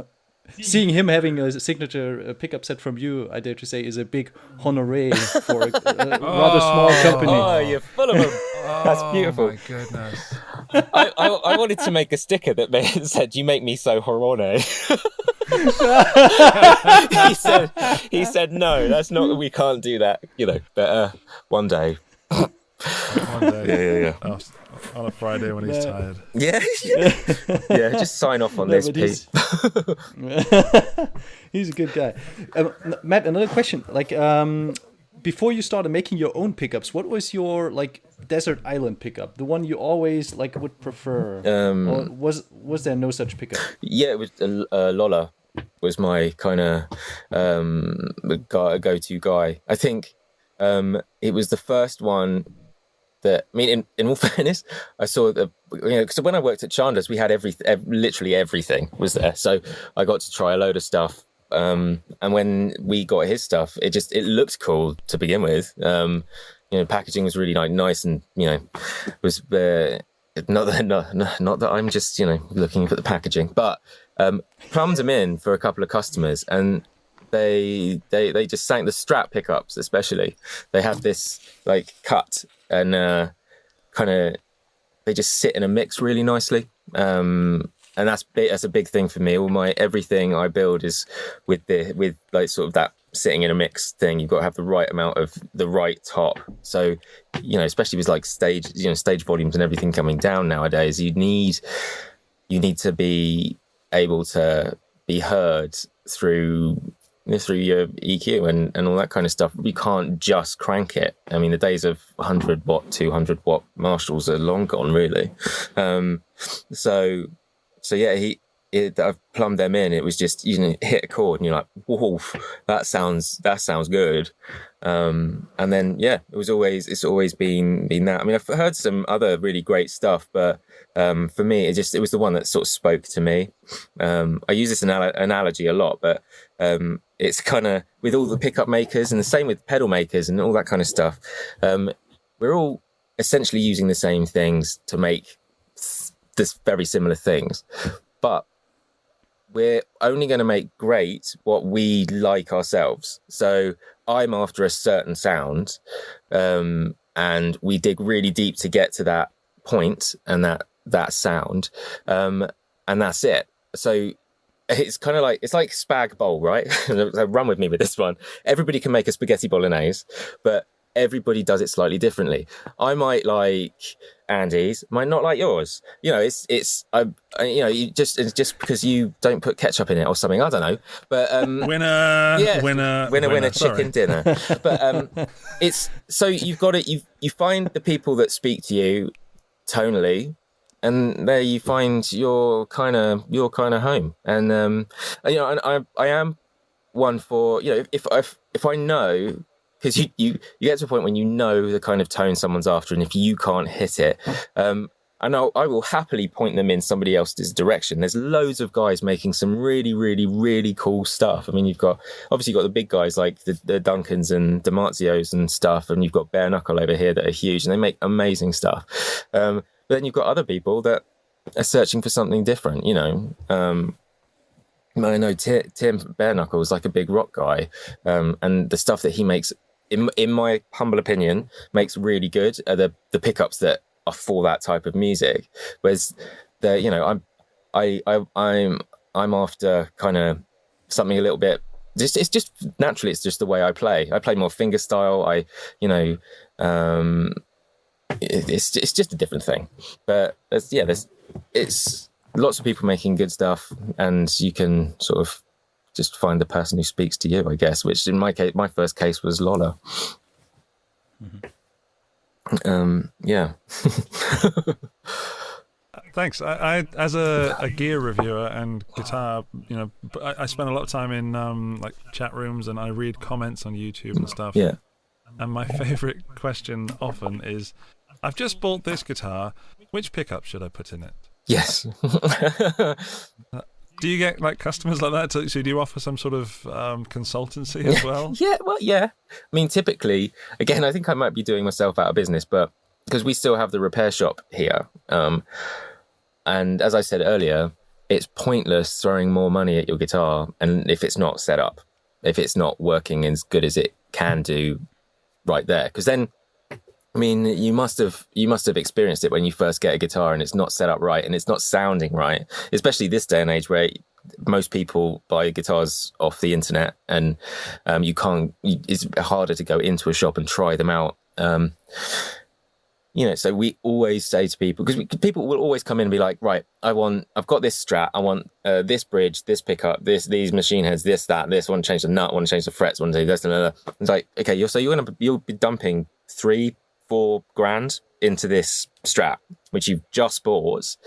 seeing him having a signature pickup set from you, I dare to say, is a big honoré for a rather small company. Oh, you're full of them. That's beautiful. Oh my goodness. I wanted to make a sticker that said, "You make me so horone." he said, "No, that's not. We can't do that." You know, but one day. One day. Yeah. Oh, on a Friday when he's tired. Yeah. Just sign off on this, Pete. He's a good guy. Matt, another question. Like, before you started making your own pickups, what was your like desert island pickup? The one you always like would prefer? Or was there no such pickup? Yeah, it was Lola was my kind of go-to guy. I think it was the first one that, I mean, in all fairness, I saw because when I worked at Chandler's, we had literally everything was there. So I got to try a load of stuff. And when we got his stuff, it looked cool to begin with. Packaging was really nice, and was not that I'm just looking at the packaging, but plumbed them in for a couple of customers, and they just sang the Strat pickups, especially. They have this like cut, and kind of they just sit in a mix really nicely. And that's a big thing for me. Everything I build is with like sort of that sitting in a mix thing. You've got to have the right amount of the right top. So, especially with like stage volumes and everything coming down nowadays, you need to be able to be heard through your EQ and all that kind of stuff. You can't just crank it. I mean, the days of 100 watt, 200 watt Marshalls are long gone, really. So yeah, I've plumbed them in. It was just hit a chord and you're like, whoa, that sounds good. And then it's always been that. I mean, I've heard some other really great stuff, but for me, it was the one that sort of spoke to me. I use this analogy a lot, but it's kind of with all the pickup makers, and the same with pedal makers and all that kind of stuff. We're all essentially using the same things to make this very similar things, but we're only going to make great what we like ourselves. So I'm after a certain sound, and we dig really deep to get to that point and that sound, and that's it. So it's kind of like, it's like spag bowl, right? Run with me with this one. Everybody can make a spaghetti bolognese, but everybody does it slightly differently. I might like Andy's, might not like yours. It's just because you don't put ketchup in it or something. I don't know. But winner, chicken dinner. But it's so you've got it. You find the people that speak to you tonally, and there you find your kind of home. And and I am one for if I know. Because you get to a point when you know the kind of tone someone's after, and if you can't hit it, I will happily point them in somebody else's direction. There's loads of guys making some really, really, really cool stuff. I mean, you've got the big guys like the Duncans and DiMarzios and stuff, and you've got Bareknuckle over here that are huge, and they make amazing stuff. But then you've got other people that are searching for something different, I know Tim Bareknuckle is like a big rock guy, and the stuff that he makes, in my humble opinion, makes really good are the pickups that are for that type of music. Whereas I'm after kind of something a little bit. It's just naturally, it's just the way I play. I play more finger style. It's just a different thing. But it's lots of people making good stuff, and you can sort of just find the person who speaks to you, I guess, which in my case, my first case was Lola. Mm-hmm. Yeah. Thanks. I as a gear reviewer and guitar, I spend a lot of time in like chat rooms, and I read comments on YouTube and stuff. Yeah. And my favorite question often is, I've just bought this guitar. Which pickup should I put in it? Yes. Do you get like customers like that? So do you offer some sort of consultancy as well? Yeah. I mean, typically, again, I think I might be doing myself out of business, but because we still have the repair shop here. And as I said earlier, it's pointless throwing more money at your guitar, and if it's not set up, if it's not working as good as it can do right there, because then, I mean, you must have experienced it when you first get a guitar and it's not set up right and it's not sounding right, especially this day and age where most people buy guitars off the internet, and it's harder to go into a shop and try them out. So we always say to people, because people will always come in and be like, right, I've got this Strat, I want this bridge, this pickup, these machine heads, this, want to change the nut, want to change the frets, want to do this, blah, blah, blah. It's like, okay, you'll be dumping 3-4 grand into this Strat, which you've just bought.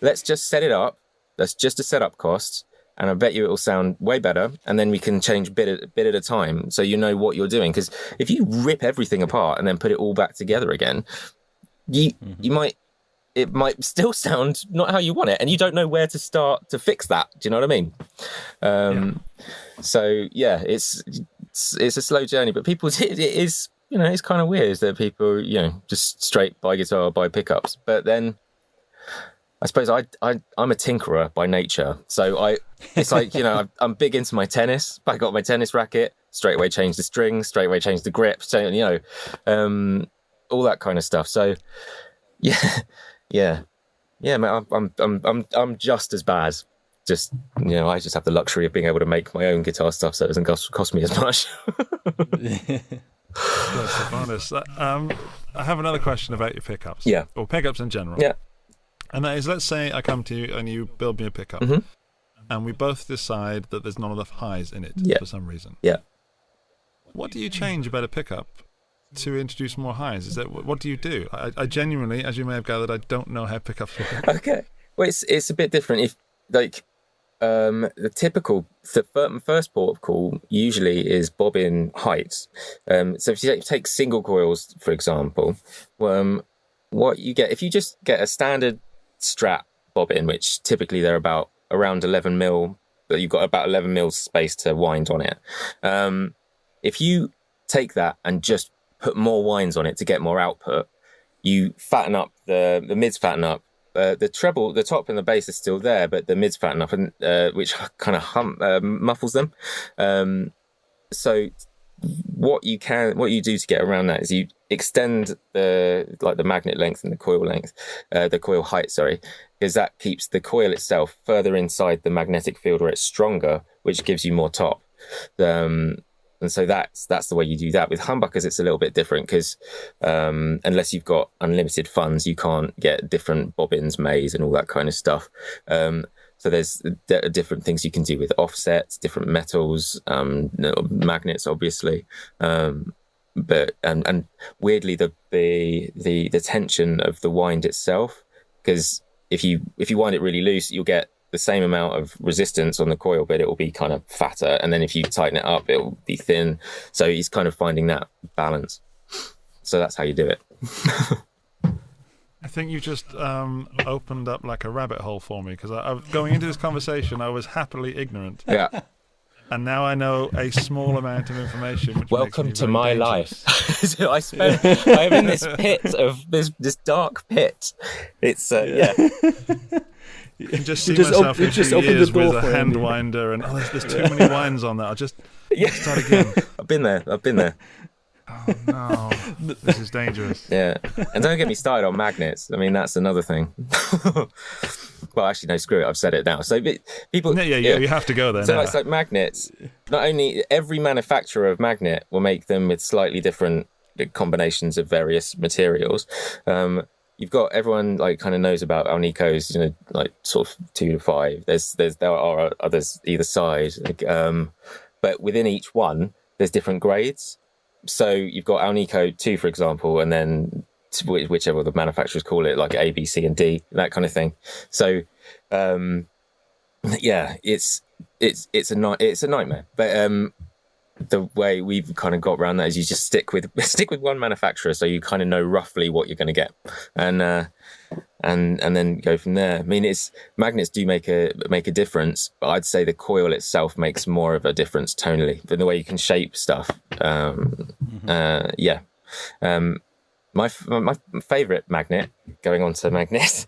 Let's just set it up. That's just a setup cost. And I bet you it will sound way better. And then we can change bit at a time, so you know what you're doing. Because if you rip everything apart and then put it all back together again, it might still sound not how you want it, and you don't know where to start to fix that. Do you know what I mean? So yeah, it's a slow journey, but it is, it's kind of weird that people, just straight buy guitar, buy pickups. But then I suppose I'm a tinkerer by nature. So it's like, I'm big into my tennis. I got my tennis racket, straight away change the strings, straight away change the grip, all that kind of stuff. So yeah, man, I'm just as bad. Just, I just have the luxury of being able to make my own guitar stuff, so it doesn't cost me as much. That's honest. I have another question about your pickups. Yeah. Or pickups in general. Yeah. And that is, let's say I come to you and you build me a pickup, and we both decide that there's not enough highs in it for some reason. Yeah. What do you change about a pickup to introduce more highs? What do you do? I genuinely, as you may have gathered, I don't know how pickups work. Okay. Well, it's a bit different. If the first port of call usually is bobbin height. So if you take single coils, for example, what you get, if you just get a standard Strat bobbin, which typically they're around 11 mil, but you've got about 11 mil space to wind on it. If you take that and just put more winds on it to get more output, you fatten up the mids, fatten up. The treble, the top and the bass is still there, but the mids fatten up, and which kind of muffles them. So what you do to get around that is you extend the magnet length and the coil height, because that keeps the coil itself further inside the magnetic field where it's stronger, which gives you more top. And so that's the way you do that. With humbuckers, it's a little bit different, because unless you've got unlimited funds, you can't get different bobbins made and all that kind of stuff. So there's different things you can do with offsets, different metals, magnets, obviously. But weirdly, the tension of the wind itself, because if you wind it really loose, you'll get the same amount of resistance on the coil, but it will be kind of fatter. And then if you tighten it up, it will be thin. So he's kind of finding that balance. So that's how you do it. I think you just opened up like a rabbit hole for me, because going into this conversation, I was happily ignorant. Yeah. And now I know a small amount of information. Which Welcome makes to me very my dangerous. life. I'm in this pit of this dark pit. It's yeah. You can just see myself in 2 years with a hand winder, and there's too many winds on that. I'll just start again. I've been there. Oh no, this is dangerous. Yeah, and don't get me started on magnets. I mean, that's another thing. Well, actually, no, screw it. I've said it now. So people, yeah, you have to go there. So now. it's like magnets. Not only every manufacturer of magnet will make them with slightly different combinations of various materials. You've got everyone kind of knows about Alnico's, like sort of 2 to 5. There are others either side, but within each one, there's different grades. So you've got Alnico 2, for example, and then whichever the manufacturers call it, like A, B, C, and D, that kind of thing. So, yeah, it's a nightmare. But the way we've kind of got around that is you just stick with one manufacturer, so you kind of know roughly what you're going to get, and then go from there. I mean, magnets do make a difference, but I'd say the coil itself makes more of a difference tonally than the way you can shape stuff. Yeah. My favorite magnet. Going on to magnets.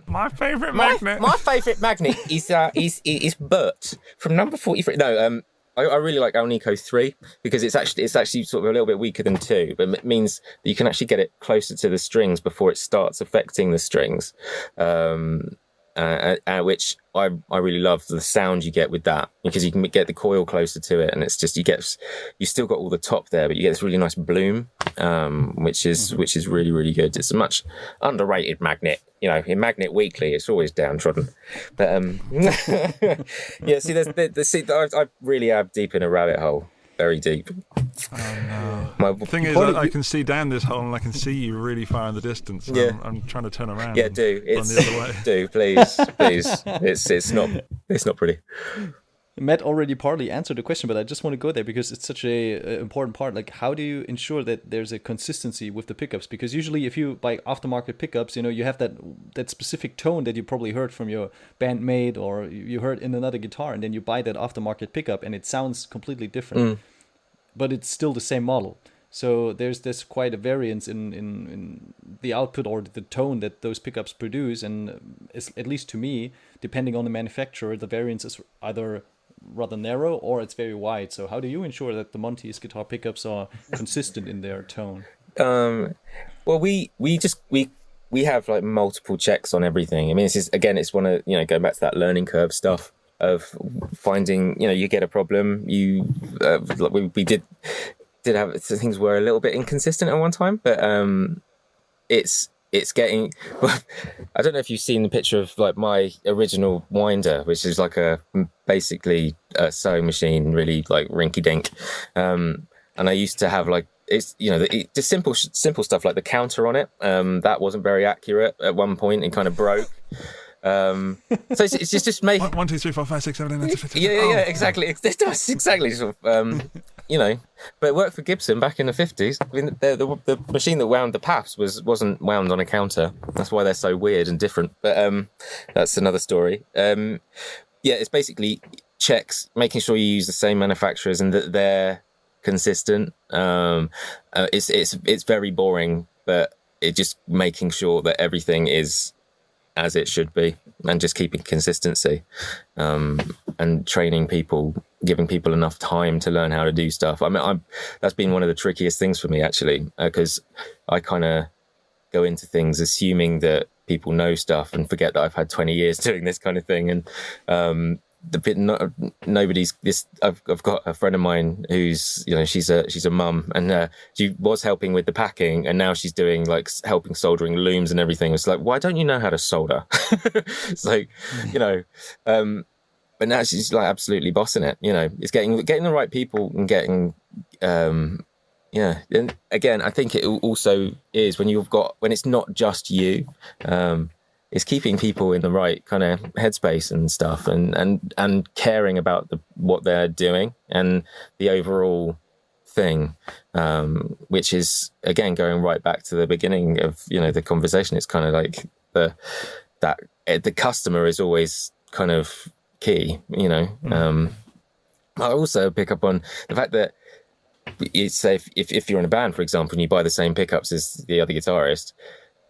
My favorite magnet. My favorite magnet is Bert from number 43. No, I really like Alnico 3 because it's actually sort of a little bit weaker than 2, but it means that you can actually get it closer to the strings before it starts affecting the strings, which I really love the sound you get with that, because you can get the coil closer to it, and it's just you still got all the top there, but you get this really nice bloom, which is really, really good. It's a much underrated magnet. You know, in Magnet Weekly, it's always downtrodden. But yeah, see, I really am deep in a rabbit hole, very deep. Oh, no. The thing is, I can see down this hole, and I can see you really far in the distance. Yeah. I'm trying to turn around. Yeah, do. Run the other way. Do, please. It's not pretty. Matt already partly answered the question, but I just want to go there because it's such a important part. Like, how do you ensure that there's a consistency with the pickups? Because usually if you buy aftermarket pickups, you know, you have that specific tone that you probably heard from your bandmate or you heard in another guitar, and then you buy that aftermarket pickup and it sounds completely different, but it's still the same model. So there's quite a variance in the output or the tone that those pickups produce, and at least to me, depending on the manufacturer, the variance is either rather narrow or it's very wide. So how do you ensure that the Monty's guitar pickups are consistent in their tone? Well, we have like multiple checks on everything. I mean, it's one of, you know, going back to that learning curve stuff of finding, you know, you get a problem, we did have things were a little bit inconsistent at one time, but it's getting, I don't know if you've seen the picture of like my original winder, which is like basically a sewing machine, really like rinky dink. And I used to have like, it's, you know, just simple stuff like the counter on it. That wasn't very accurate at one point and kind of broke. So it's just make 1, 2, 3, 4, 5, 6, 7, 8, 9, 10, 15. Yeah, exactly. It does exactly sort of, you know, but it worked for Gibson back in the 50s. I mean, the machine that wound the paths wasn't wound on a counter. That's why they're so weird and different. But that's another story. Yeah, it's basically checks, making sure you use the same manufacturers and that they're consistent. It's very boring, but it just making sure that everything is as it should be, and just keeping consistency, and training people, giving people enough time to learn how to do stuff. I mean, that's been one of the trickiest things for me, actually, because I kind of go into things assuming that people know stuff and forget that I've had 20 years doing this kind of thing. And nobody's this. I've got a friend of mine who's, you know, she's a mum, and she was helping with the packing, and now she's doing like helping soldering looms and everything. It's like, why don't you know how to solder? It's like, you know, but now she's like absolutely bossing it. You know, it's getting the right people and getting, yeah. And again, I think it also is when it's not just you. It's keeping people in the right kind of headspace and stuff, and caring about what they're doing and the overall thing, which is again going right back to the beginning of, you know, the conversation. It's kind of like the customer is always kind of key, you know. I also pick up on the fact that it's say if you're in a band, for example, and you buy the same pickups as the other guitarist,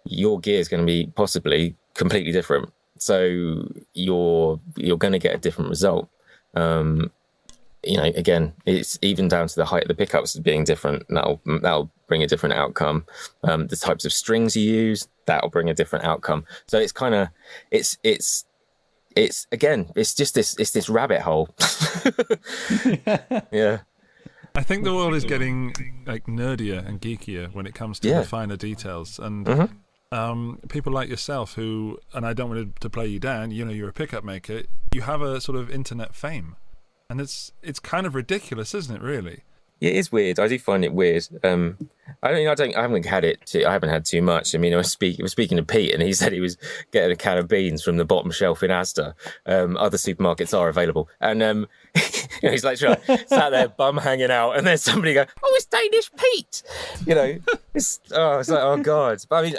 your gear is going to be possibly completely different, so you're going to get a different result. You know, again, it's even down to the height of the pickups being different. That'll bring a different outcome. The types of strings you use, that'll bring a different outcome. So it's kind of it's again, it's just this rabbit hole. Yeah. I think the world is getting like nerdier and geekier when it comes to the finer details, and people like yourself who, and I don't want to play you down, you know, you're a pickup maker, you have a sort of internet fame, and it's kind of ridiculous, isn't it, really? it is weird. I do find it weird. I haven't had too much. I mean, I was speaking to Pete, and he said he was getting a can of beans from the bottom shelf in Asda. Other supermarkets are available, and he's like sat there, bum hanging out, and then somebody go, "Oh, it's Danish Pete," it's like, oh god. But I mean,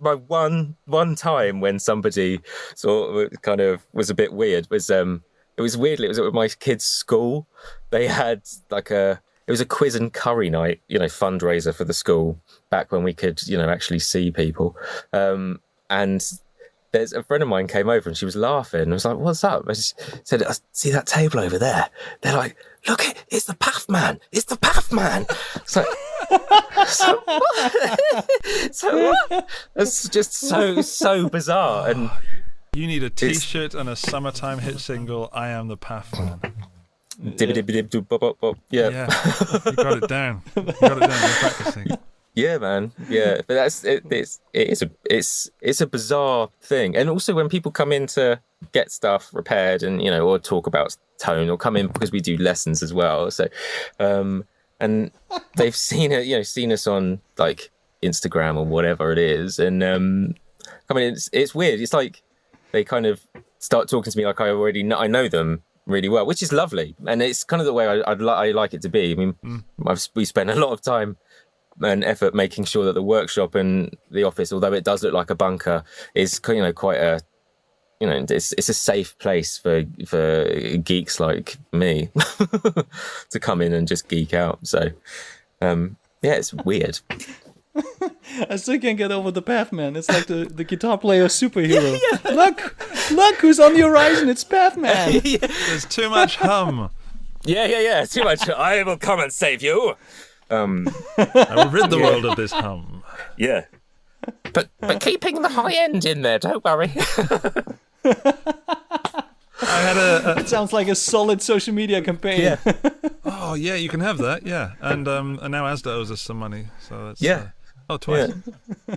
my one time when somebody sort of kind of was a bit weird was it was weirdly, it was at my kids' school. They had it was a quiz and curry night, fundraiser for the school back when we could, actually see people. And there's a friend of mine came over and she was laughing. I was like, "What's up?" I just said, "I see that table over there." They're like, "Look, it's the Pathman. It's the Pathman." It's like, so what? So what? It's just so bizarre. And you need a T-shirt and a summertime hit single. I am the Pathman. Yeah. Yeah, you got it down. You're practicing. Yeah, man. Yeah, but it's a bizarre thing. And also when people come in to get stuff repaired and or talk about tone, or come in because we do lessons as well. So, and they've seen us on like Instagram or whatever it is, and I mean it's weird. It's like they kind of start talking to me like I know them really well, which is lovely, and it's kind of the way I like it to be. I mean, we spend a lot of time and effort making sure that the workshop and the office, although it does look like a bunker, is quite a it's a safe place for geeks like me to come in and just geek out. So it's weird. I still can't get over the Pathman. It's like the guitar player superhero. Yeah. Look who's on the horizon. It's Pathman. There's too much hum. Yeah. Too much. I will come and save you. I will rid the world of this hum. Yeah. But keeping the high end in there, don't worry. I had It sounds like a solid social media campaign. Yeah. Oh yeah, you can have that. Yeah, and now Asda owes us some money, so that's twice. Yeah.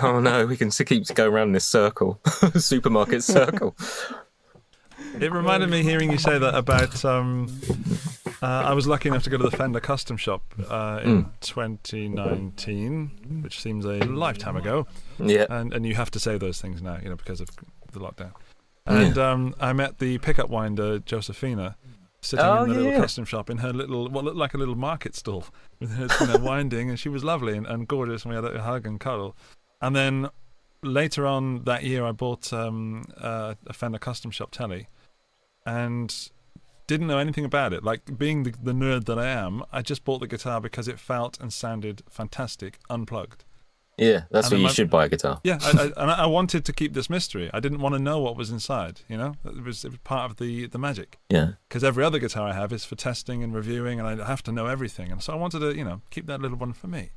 Oh no, we can keep going around this circle, supermarket circle. It reminded me hearing you say that about. I was lucky enough to go to the Fender Custom Shop in 2019, which seems a lifetime ago. Yeah. And you have to say those things now, because of the lockdown. And I met the pickup winder Josephina sitting in the little custom shop in her little, what looked like a little market stall with her winding, and she was lovely and gorgeous, and we had a hug and cuddle. And then later on that year, I bought a Fender Custom Shop telly, and didn't know anything about it. Like, being the nerd that I am, I just bought the guitar because it felt and sounded fantastic, unplugged. Yeah, that's where you should buy a guitar. Yeah, I wanted to keep this mystery. I didn't want to know what was inside, It was part of the magic. Yeah. Because every other guitar I have is for testing and reviewing, and I have to know everything. And so I wanted to, keep that little one for me.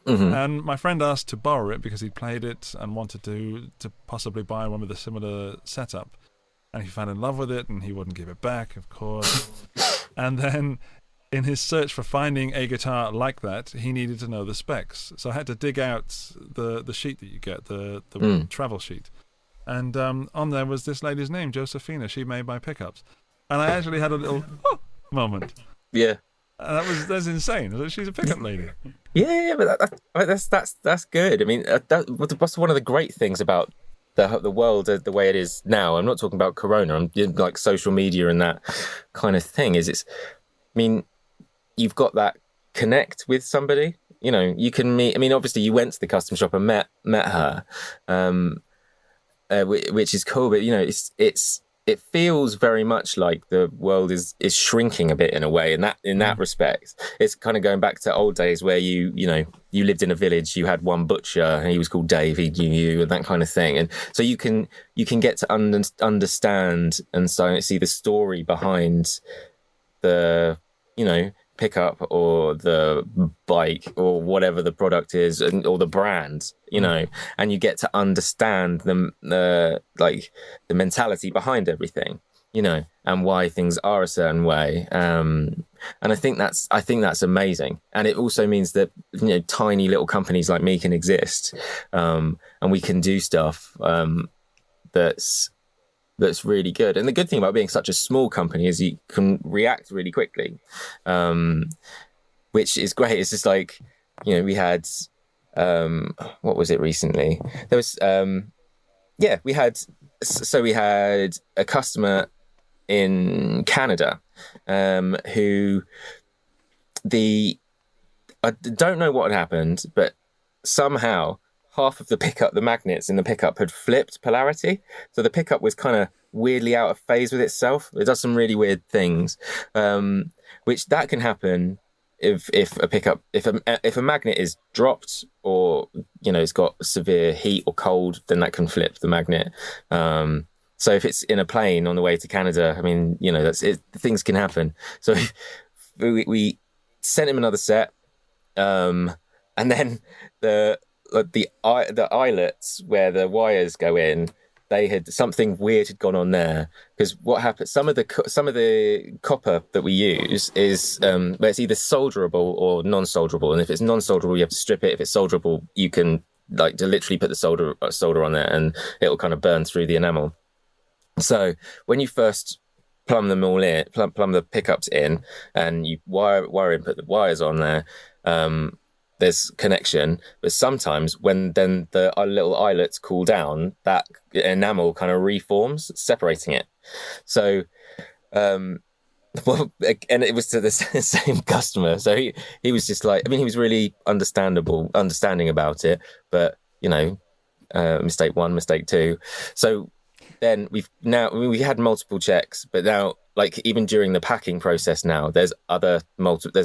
Mm-hmm. And my friend asked to borrow it because he played it and wanted to possibly buy one with a similar setup. And he fell in love with it, and he wouldn't give it back, of course. And then, in his search for finding a guitar like that, he needed to know the specs. So I had to dig out the sheet that you get, the travel sheet. And on there was this lady's name, Josephina. She made my pickups. And I actually had a little moment. Yeah. And that's insane. She's a pickup lady. Yeah, but that's good. I mean, that's one of the great things about the world the way it is now. I'm not talking about Corona. I'm like social media and that kind of thing. You've got that connect with somebody. You can meet. I mean, obviously, you went to the custom shop and met her, which is cool. But it feels very much like the world is shrinking a bit in a way. In that respect, it's kind of going back to old days where you lived in a village. You had one butcher, and he was called Dave. He knew you, and that kind of thing. And so you can get to understand and see the story behind the pickup or the bike or whatever the product is, or the brand, and you get to understand the mentality behind everything, and why things are a certain way. And I think that's amazing. And it also means that tiny little companies like me can exist, and we can do stuff that's that's really good. And the good thing about being such a small company is you can react really quickly, which is great. It's just like, we had, what was it recently? There was, we had a customer in Canada, who I don't know what had happened, but somehow half of the magnets in the pickup had flipped polarity. So the pickup was kind of weirdly out of phase with itself. It does some really weird things, which that can happen if a magnet is dropped, or it's got severe heat or cold, then that can flip the magnet. So if it's in a plane on the way to Canada, I mean, that's it. Things can happen. So we sent him another set, and then the eyelets where the wires go in, something weird had gone on there. Because what happened? Some of the copper that we use is where it's either solderable or non-solderable, and if it's non-solderable, you have to strip it. If it's solderable, you can literally put the solder on there, and it'll kind of burn through the enamel. So when you first plumb them all in, plumb the pickups in, and you wire in, put the wires on there, there's connection. But sometimes when then the little eyelets cool down, that enamel kind of reforms, separating it. So, and it was to the same customer. So he was just like, he was really understanding about it, but mistake one, mistake two. So then we had multiple checks, but now, even during the packing process now, there's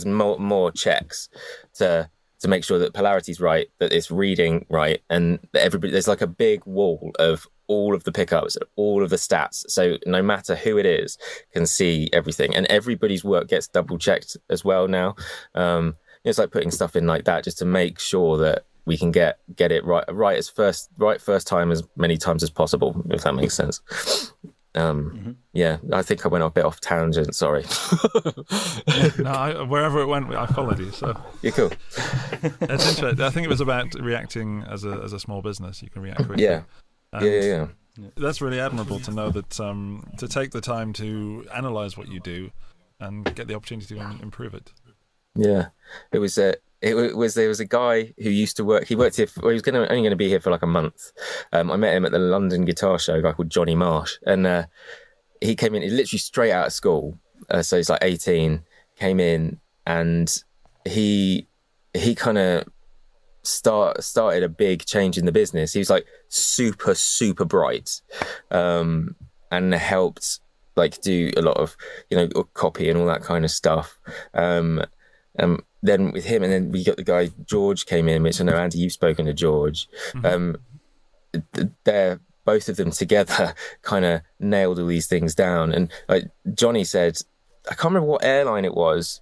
more checks to make sure that polarity's right, that it's reading right, and that there's a big wall of all of the pickups, all of the stats. So no matter who it is, can see everything, and everybody's work gets double checked as well now. It's like putting stuff in like that just to make sure that we can get it right first time as many times as possible, if that makes sense. Yeah, I think I went a bit off tangent. Sorry. No, wherever it went, I followed you. So you're cool. It's interesting. I think it was about reacting as a small business. You can react quickly. Yeah. Yeah. That's really admirable to know that to take the time to analyze what you do and get the opportunity to improve it. Yeah, there was a guy who used to work. He worked here. He was only going to be here for a month. I met him at the London Guitar Show. A guy called Johnny Marsh, and he came in. He's literally straight out of school. So he's 18. Came in, and he kind of started a big change in the business. He was super bright, and helped do a lot of copy and all that kind of stuff. Then with him, and then we got the guy George came in, which I know, Andy, you've spoken to George. Mm-hmm. They're both of them together kind of nailed all these things down. And Johnny said, I can't remember what airline it was,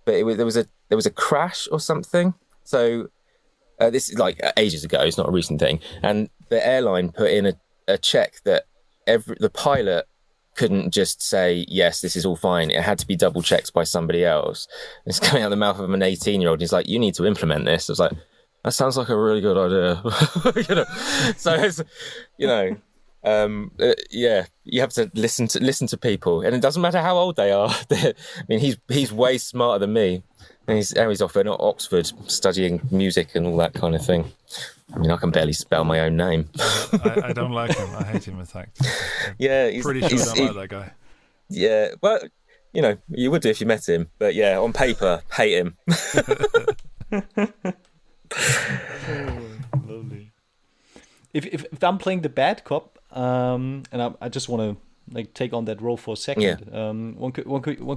but there was a crash or something. So this is ages ago. It's not a recent thing. And the airline put in a check that the pilot couldn't just say, yes, this is all fine. It had to be double checked by somebody else. It's coming out of the mouth of an 18-year-old. He's like, you need to implement this. I was like, that sounds like a really good idea. So it's, yeah, you have to listen to people, and it doesn't matter how old they are. He's way smarter than me, and he's off at Oxford studying music and all that kind of thing. I can barely spell my own name. I don't like him. I hate him, in fact. Yeah, pretty sure I don't like that guy. Yeah, well, you would do if you met him, but yeah, on paper, hate him. Lovely. If I'm playing the bad cop, and I just want to take on that role for a second, yeah. One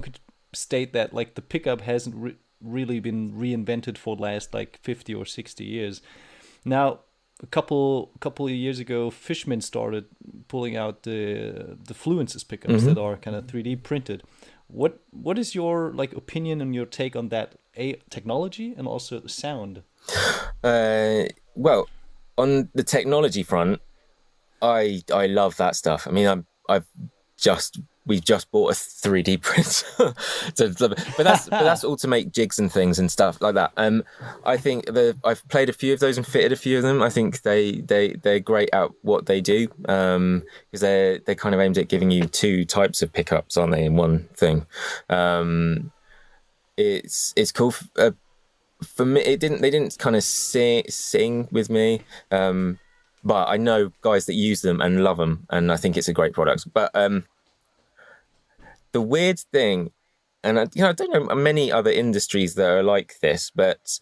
could state that the pickup hasn't really been reinvented for the last 50 or 60 years. Now, a couple of years ago, Fishman started pulling out the Fluences pickups mm-hmm. that are kind of 3D printed. What is your opinion and your take on that technology and also the sound? Well, on the technology front, I love that stuff. I've just we've just bought a 3D printer. But that's all to make jigs and things and stuff like that. I think I've played a few of those and fitted a few of them. I think they're great at what they do, because they're kind of aimed at giving you two types of pickups, aren't they, in one thing. It's cool. For me, they didn't kind of sing with me. But I know guys that use them and love them, and I think it's a great product. But the weird thing, and I don't know many other industries that are like this, but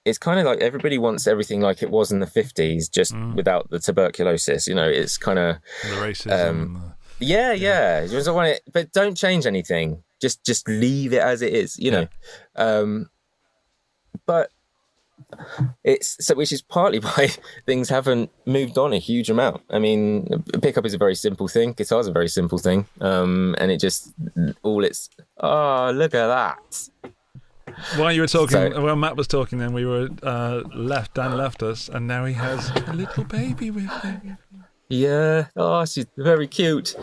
it's kind of like everybody wants everything like it was in the 50s, just without the tuberculosis. It's kind of the racism. Yeah. You just want it, but don't change anything. Just leave it as it is. But which is partly why things haven't moved on a huge amount. I mean, pickup is a very simple thing. Guitar's a very simple thing. And it just look at that. While you were talking, while Matt was talking, then we were Dan left us, and now he has a little baby with him. Yeah. Oh, she's very cute.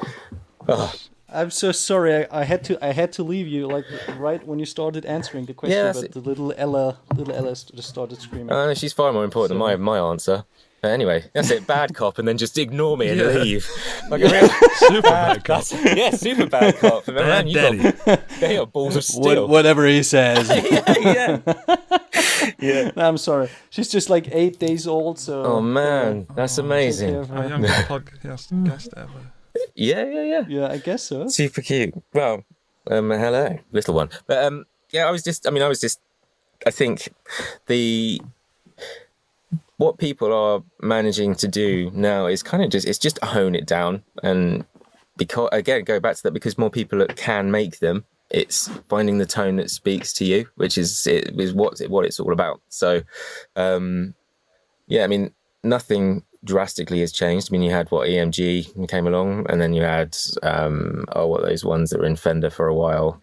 Oh. I'm so sorry. I had to leave you like right when you started answering the question, but the little Ella just started screaming. No, she's far more important than my answer. Anyway, that's it. Bad cop, and then just ignore me and leave. Like a real Super bad cop. Yeah, super bad cop. Man, you got balls of steel. Whatever he says. Yeah. No, I'm sorry. She's just like 8 days old. So. Oh man, that's amazing. Our youngest podcast guest ever. Yeah. Yeah, I guess so. Super cute. Well, hello, little one. But I think what people are managing to do now is kind of just hone it down, and because again, go back to that, because more people can make them. It's finding the tone that speaks to you, which is what it's all about. So, nothing drastically has changed. I mean, you had EMG came along, and then you had those ones that were in Fender for a while.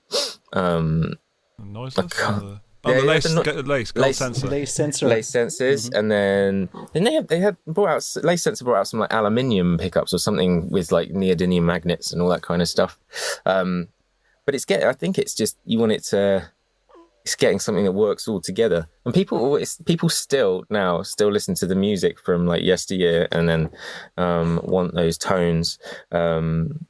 Noiseless. The lace sensors, and then they had brought out lace sensor brought out some like aluminium pickups or something with like neodymium magnets and all that kind of stuff. But I think it's just you want it to. It's getting something that works all together, and people still listen to the music from like yesteryear, and then want those tones, and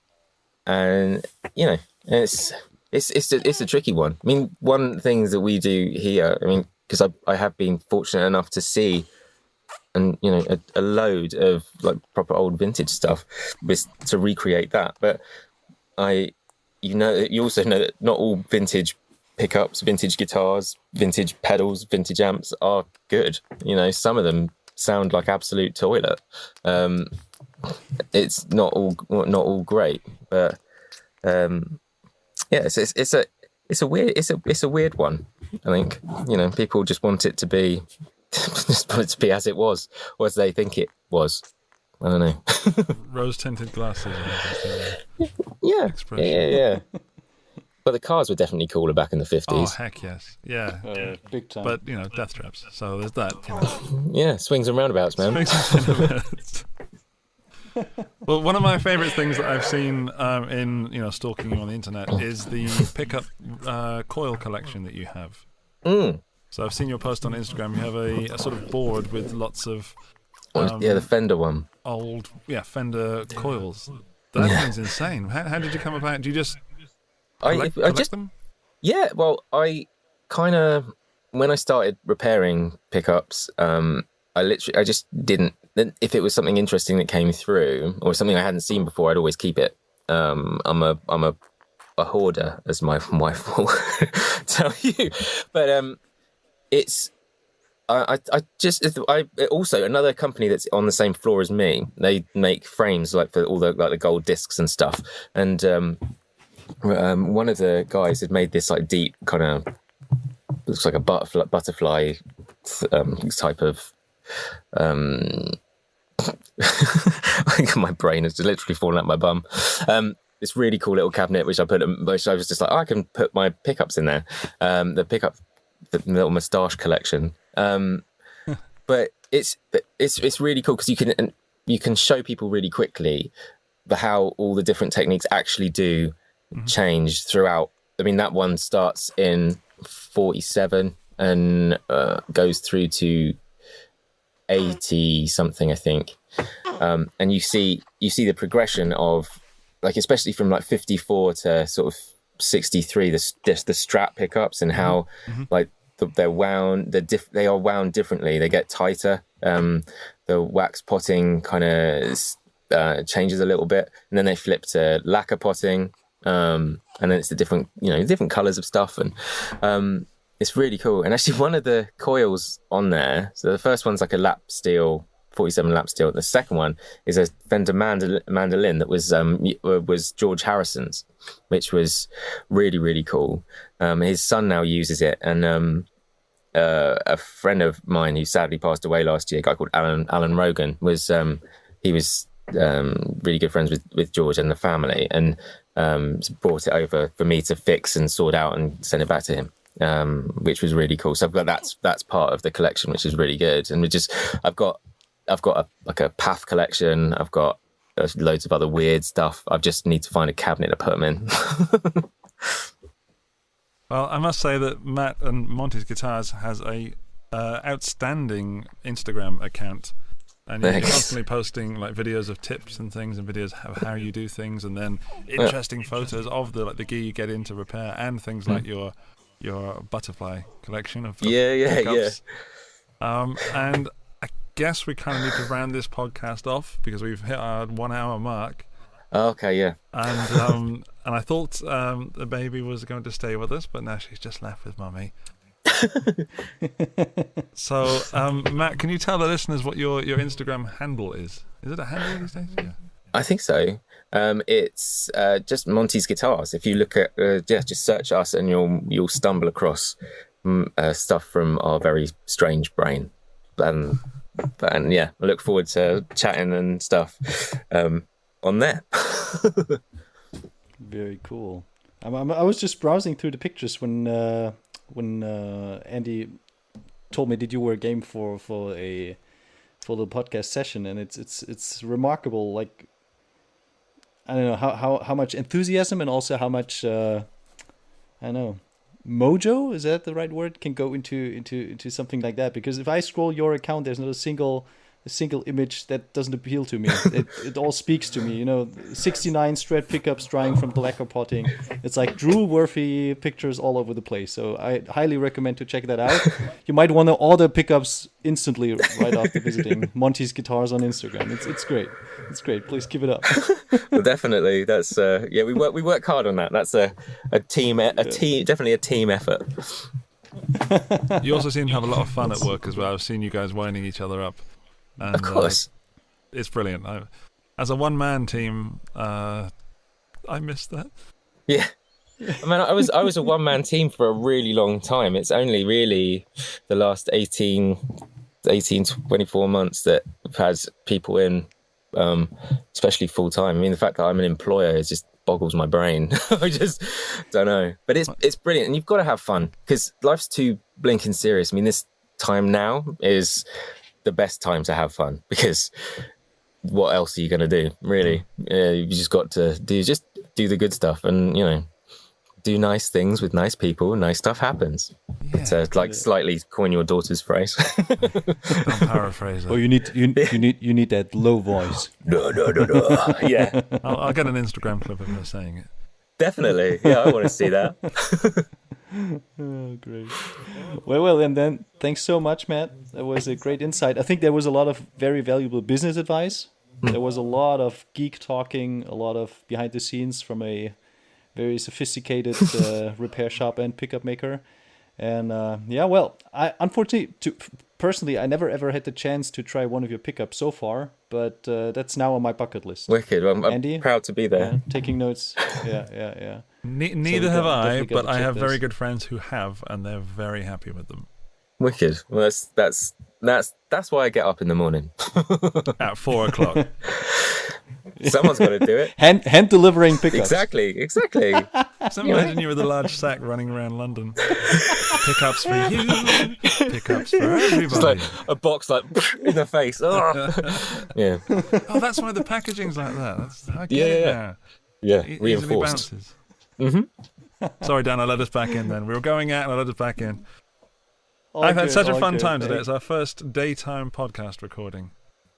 it's a tricky one. I mean, one thing that we do here, I mean, because I have been fortunate enough to see, and a load of like proper old vintage stuff, was to recreate that. But you also know that not all vintage pickups, vintage guitars, vintage pedals, vintage amps are good. Some of them sound like absolute toilet. It's not all great, but it's a weird one. I think people just want it to be as it was, or as they think it was. I don't know. Rose tinted glasses. Yeah. Expression. Yeah. But the cars were definitely cooler back in the 50s. Oh, heck yes. Yeah. Big time. But, death traps. So there's that. Yeah, swings and roundabouts, man. Well, one of my favourite things that I've seen in, stalking you on the internet is the pickup coil collection that you have. So I've seen your post on Instagram. You have a sort of board with lots of... the Fender one. Old, Fender coils. That thing's insane. How did you come about? Do you just... collect them? Yeah, well, I kind of, when I started repairing pickups, I just didn't, if it was something interesting that came through or something I hadn't seen before, I'd always keep it. I'm a hoarder, as my wife will tell you. But I also, another company that's on the same floor as me, they make frames like for all the gold discs and stuff. And one of the guys had made this like deep kind of, looks like a butterfly type of I think my brain has literally fallen out my bum. This really cool little cabinet which I was just like, I can put my pickups in there. The little moustache collection. But it's really cool because you can show people really quickly how all the different techniques actually do change throughout. I mean, that one starts in 47 and goes through to 80 something, I think. And you see the progression of, like, especially from like 54 to sort of 63, the Strat pickups and how like they're wound, they are wound differently. They get tighter. The wax potting kind of changes a little bit, and then they flip to lacquer potting, and then it's the different colors of stuff, and it's really cool. And actually, one of the coils on there, so the first one's like a lap steel, 47 lap steel. The second one is a Fender mandolin that was George Harrison's, which was really, really cool. His son now uses it, and a friend of mine who sadly passed away last year, a guy called Alan Rogan, was really good friends with George and the family, and brought it over for me to fix and sort out and send it back to him, which was really cool. So I've got that's part of the collection, which is really good. And I've got a Path collection. I've got loads of other weird stuff. I just need to find a cabinet to put them in. Well, I must say that Matt and Monty's Guitars has a outstanding Instagram account, and you're constantly posting like videos of tips and things, and videos of how you do things, and then interesting photos of the gear you get into repair, and things like your butterfly collection of pickups. And I guess we kind of need to round this podcast off because we've hit our 1 hour mark. Okay, yeah. And I thought the baby was going to stay with us, but now she's just left with Mummy. So, Matt, can you tell the listeners what your Instagram handle is? Is it a handle these days? Yeah. I think so. It's just Monty's Guitars. If you look at just search us, and you'll stumble across stuff from our very strange brain. And yeah, I look forward to chatting and stuff on there. Very cool. I was just browsing through the pictures when Andy told me that you were game for the podcast session, and it's remarkable. Like, I don't know how much enthusiasm and also how much I don't know, mojo, is that the right word, can go into something like that. Because if I scroll your account, there's not a single image that doesn't appeal to me. It all speaks to me. 69 Strat pickups drying from the lacquer potting. It's like drool-worthy pictures all over the place. So I highly recommend to check that out. You might want to order pickups instantly right after visiting Monty's Guitars on Instagram. It's great. It's great. Please keep it up. Well, definitely. That's we work hard on that. That's a team, definitely a team effort. You also seem to have a lot of fun at work as well. I've seen you guys winding each other up. And, of course. It's brilliant. As a one-man team, I missed that. Yeah. I mean, I was a one-man team for a really long time. It's only really the last 18 to 24 months that I've had people in, especially full-time. I mean, the fact that I'm an employer just boggles my brain. I just don't know. But it's brilliant, and you've got to have fun because life's too blinking serious. I mean, this time now is the best time to have fun, because what else are you going to do, really? You just got to do the good stuff, and do nice things with nice people, and nice stuff happens. Yeah, to slightly coin your daughter's phrase. Don't paraphrase it. Oh, you need that low voice. No. Yeah, I'll get an Instagram clip of her saying it. Definitely. Yeah, I want to see that. Oh, great. Well, and then thanks so much, Matt. That was a great insight. I think there was a lot of very valuable business advice. There was a lot of geek talking, a lot of behind the scenes from a very sophisticated repair shop and pickup maker. And I unfortunately, personally, I never ever had the chance to try one of your pickups so far, but that's now on my bucket list. Wicked. Well, I'm Andy, proud to be there. Taking notes. Yeah. Neither have I, but I have very good friends who have, and they're very happy with them. Wicked. Well, that's why I get up in the morning. At 4:00. Someone's got to do it. Hand delivering pickups. Exactly. So imagine you with a large sack running around London. Pickups for you, pickups for everybody. Just like a box like in the face. Oh. Yeah. Oh, that's why the packaging's like that. I get it now. Yeah. Easily Reinforced. bounces. Sorry, Dan, I let us back in then. We were going out and I let us back in. I've had such a fun time today. It's our first daytime podcast recording.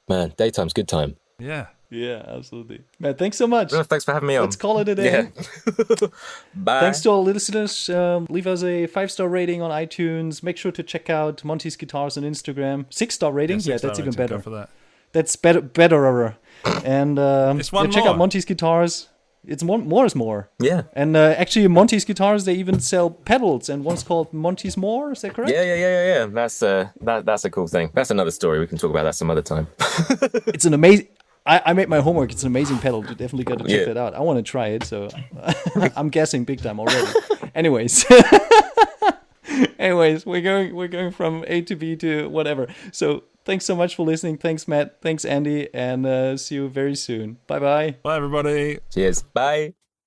Man, daytime's good time. Yeah. Yeah, absolutely. Matt, thanks so much. Well, thanks for having me on. Let's call it a day. Yeah. Bye. Thanks to all listeners. Leave us a 5-star rating on iTunes. Make sure to check out Monty's Guitars on Instagram. 6-star rating? Yeah, that's even better. For that. That's better. And it's one check more. out Monty's Guitars. It's more is more. Yeah. And actually, Monty's Guitars, they even sell pedals, and one's called Monty's More. Is that correct? Yeah. That's a cool thing. That's another story. We can talk about that some other time. It's an amazing. I made my homework. It's an amazing pedal. You definitely got to check that out. I want to try it, so I'm guessing big time already. Anyways, we're going from A to B to whatever. So thanks so much for listening. Thanks, Matt. Thanks, Andy, and see you very soon. Bye bye. Bye, everybody. Cheers. Bye.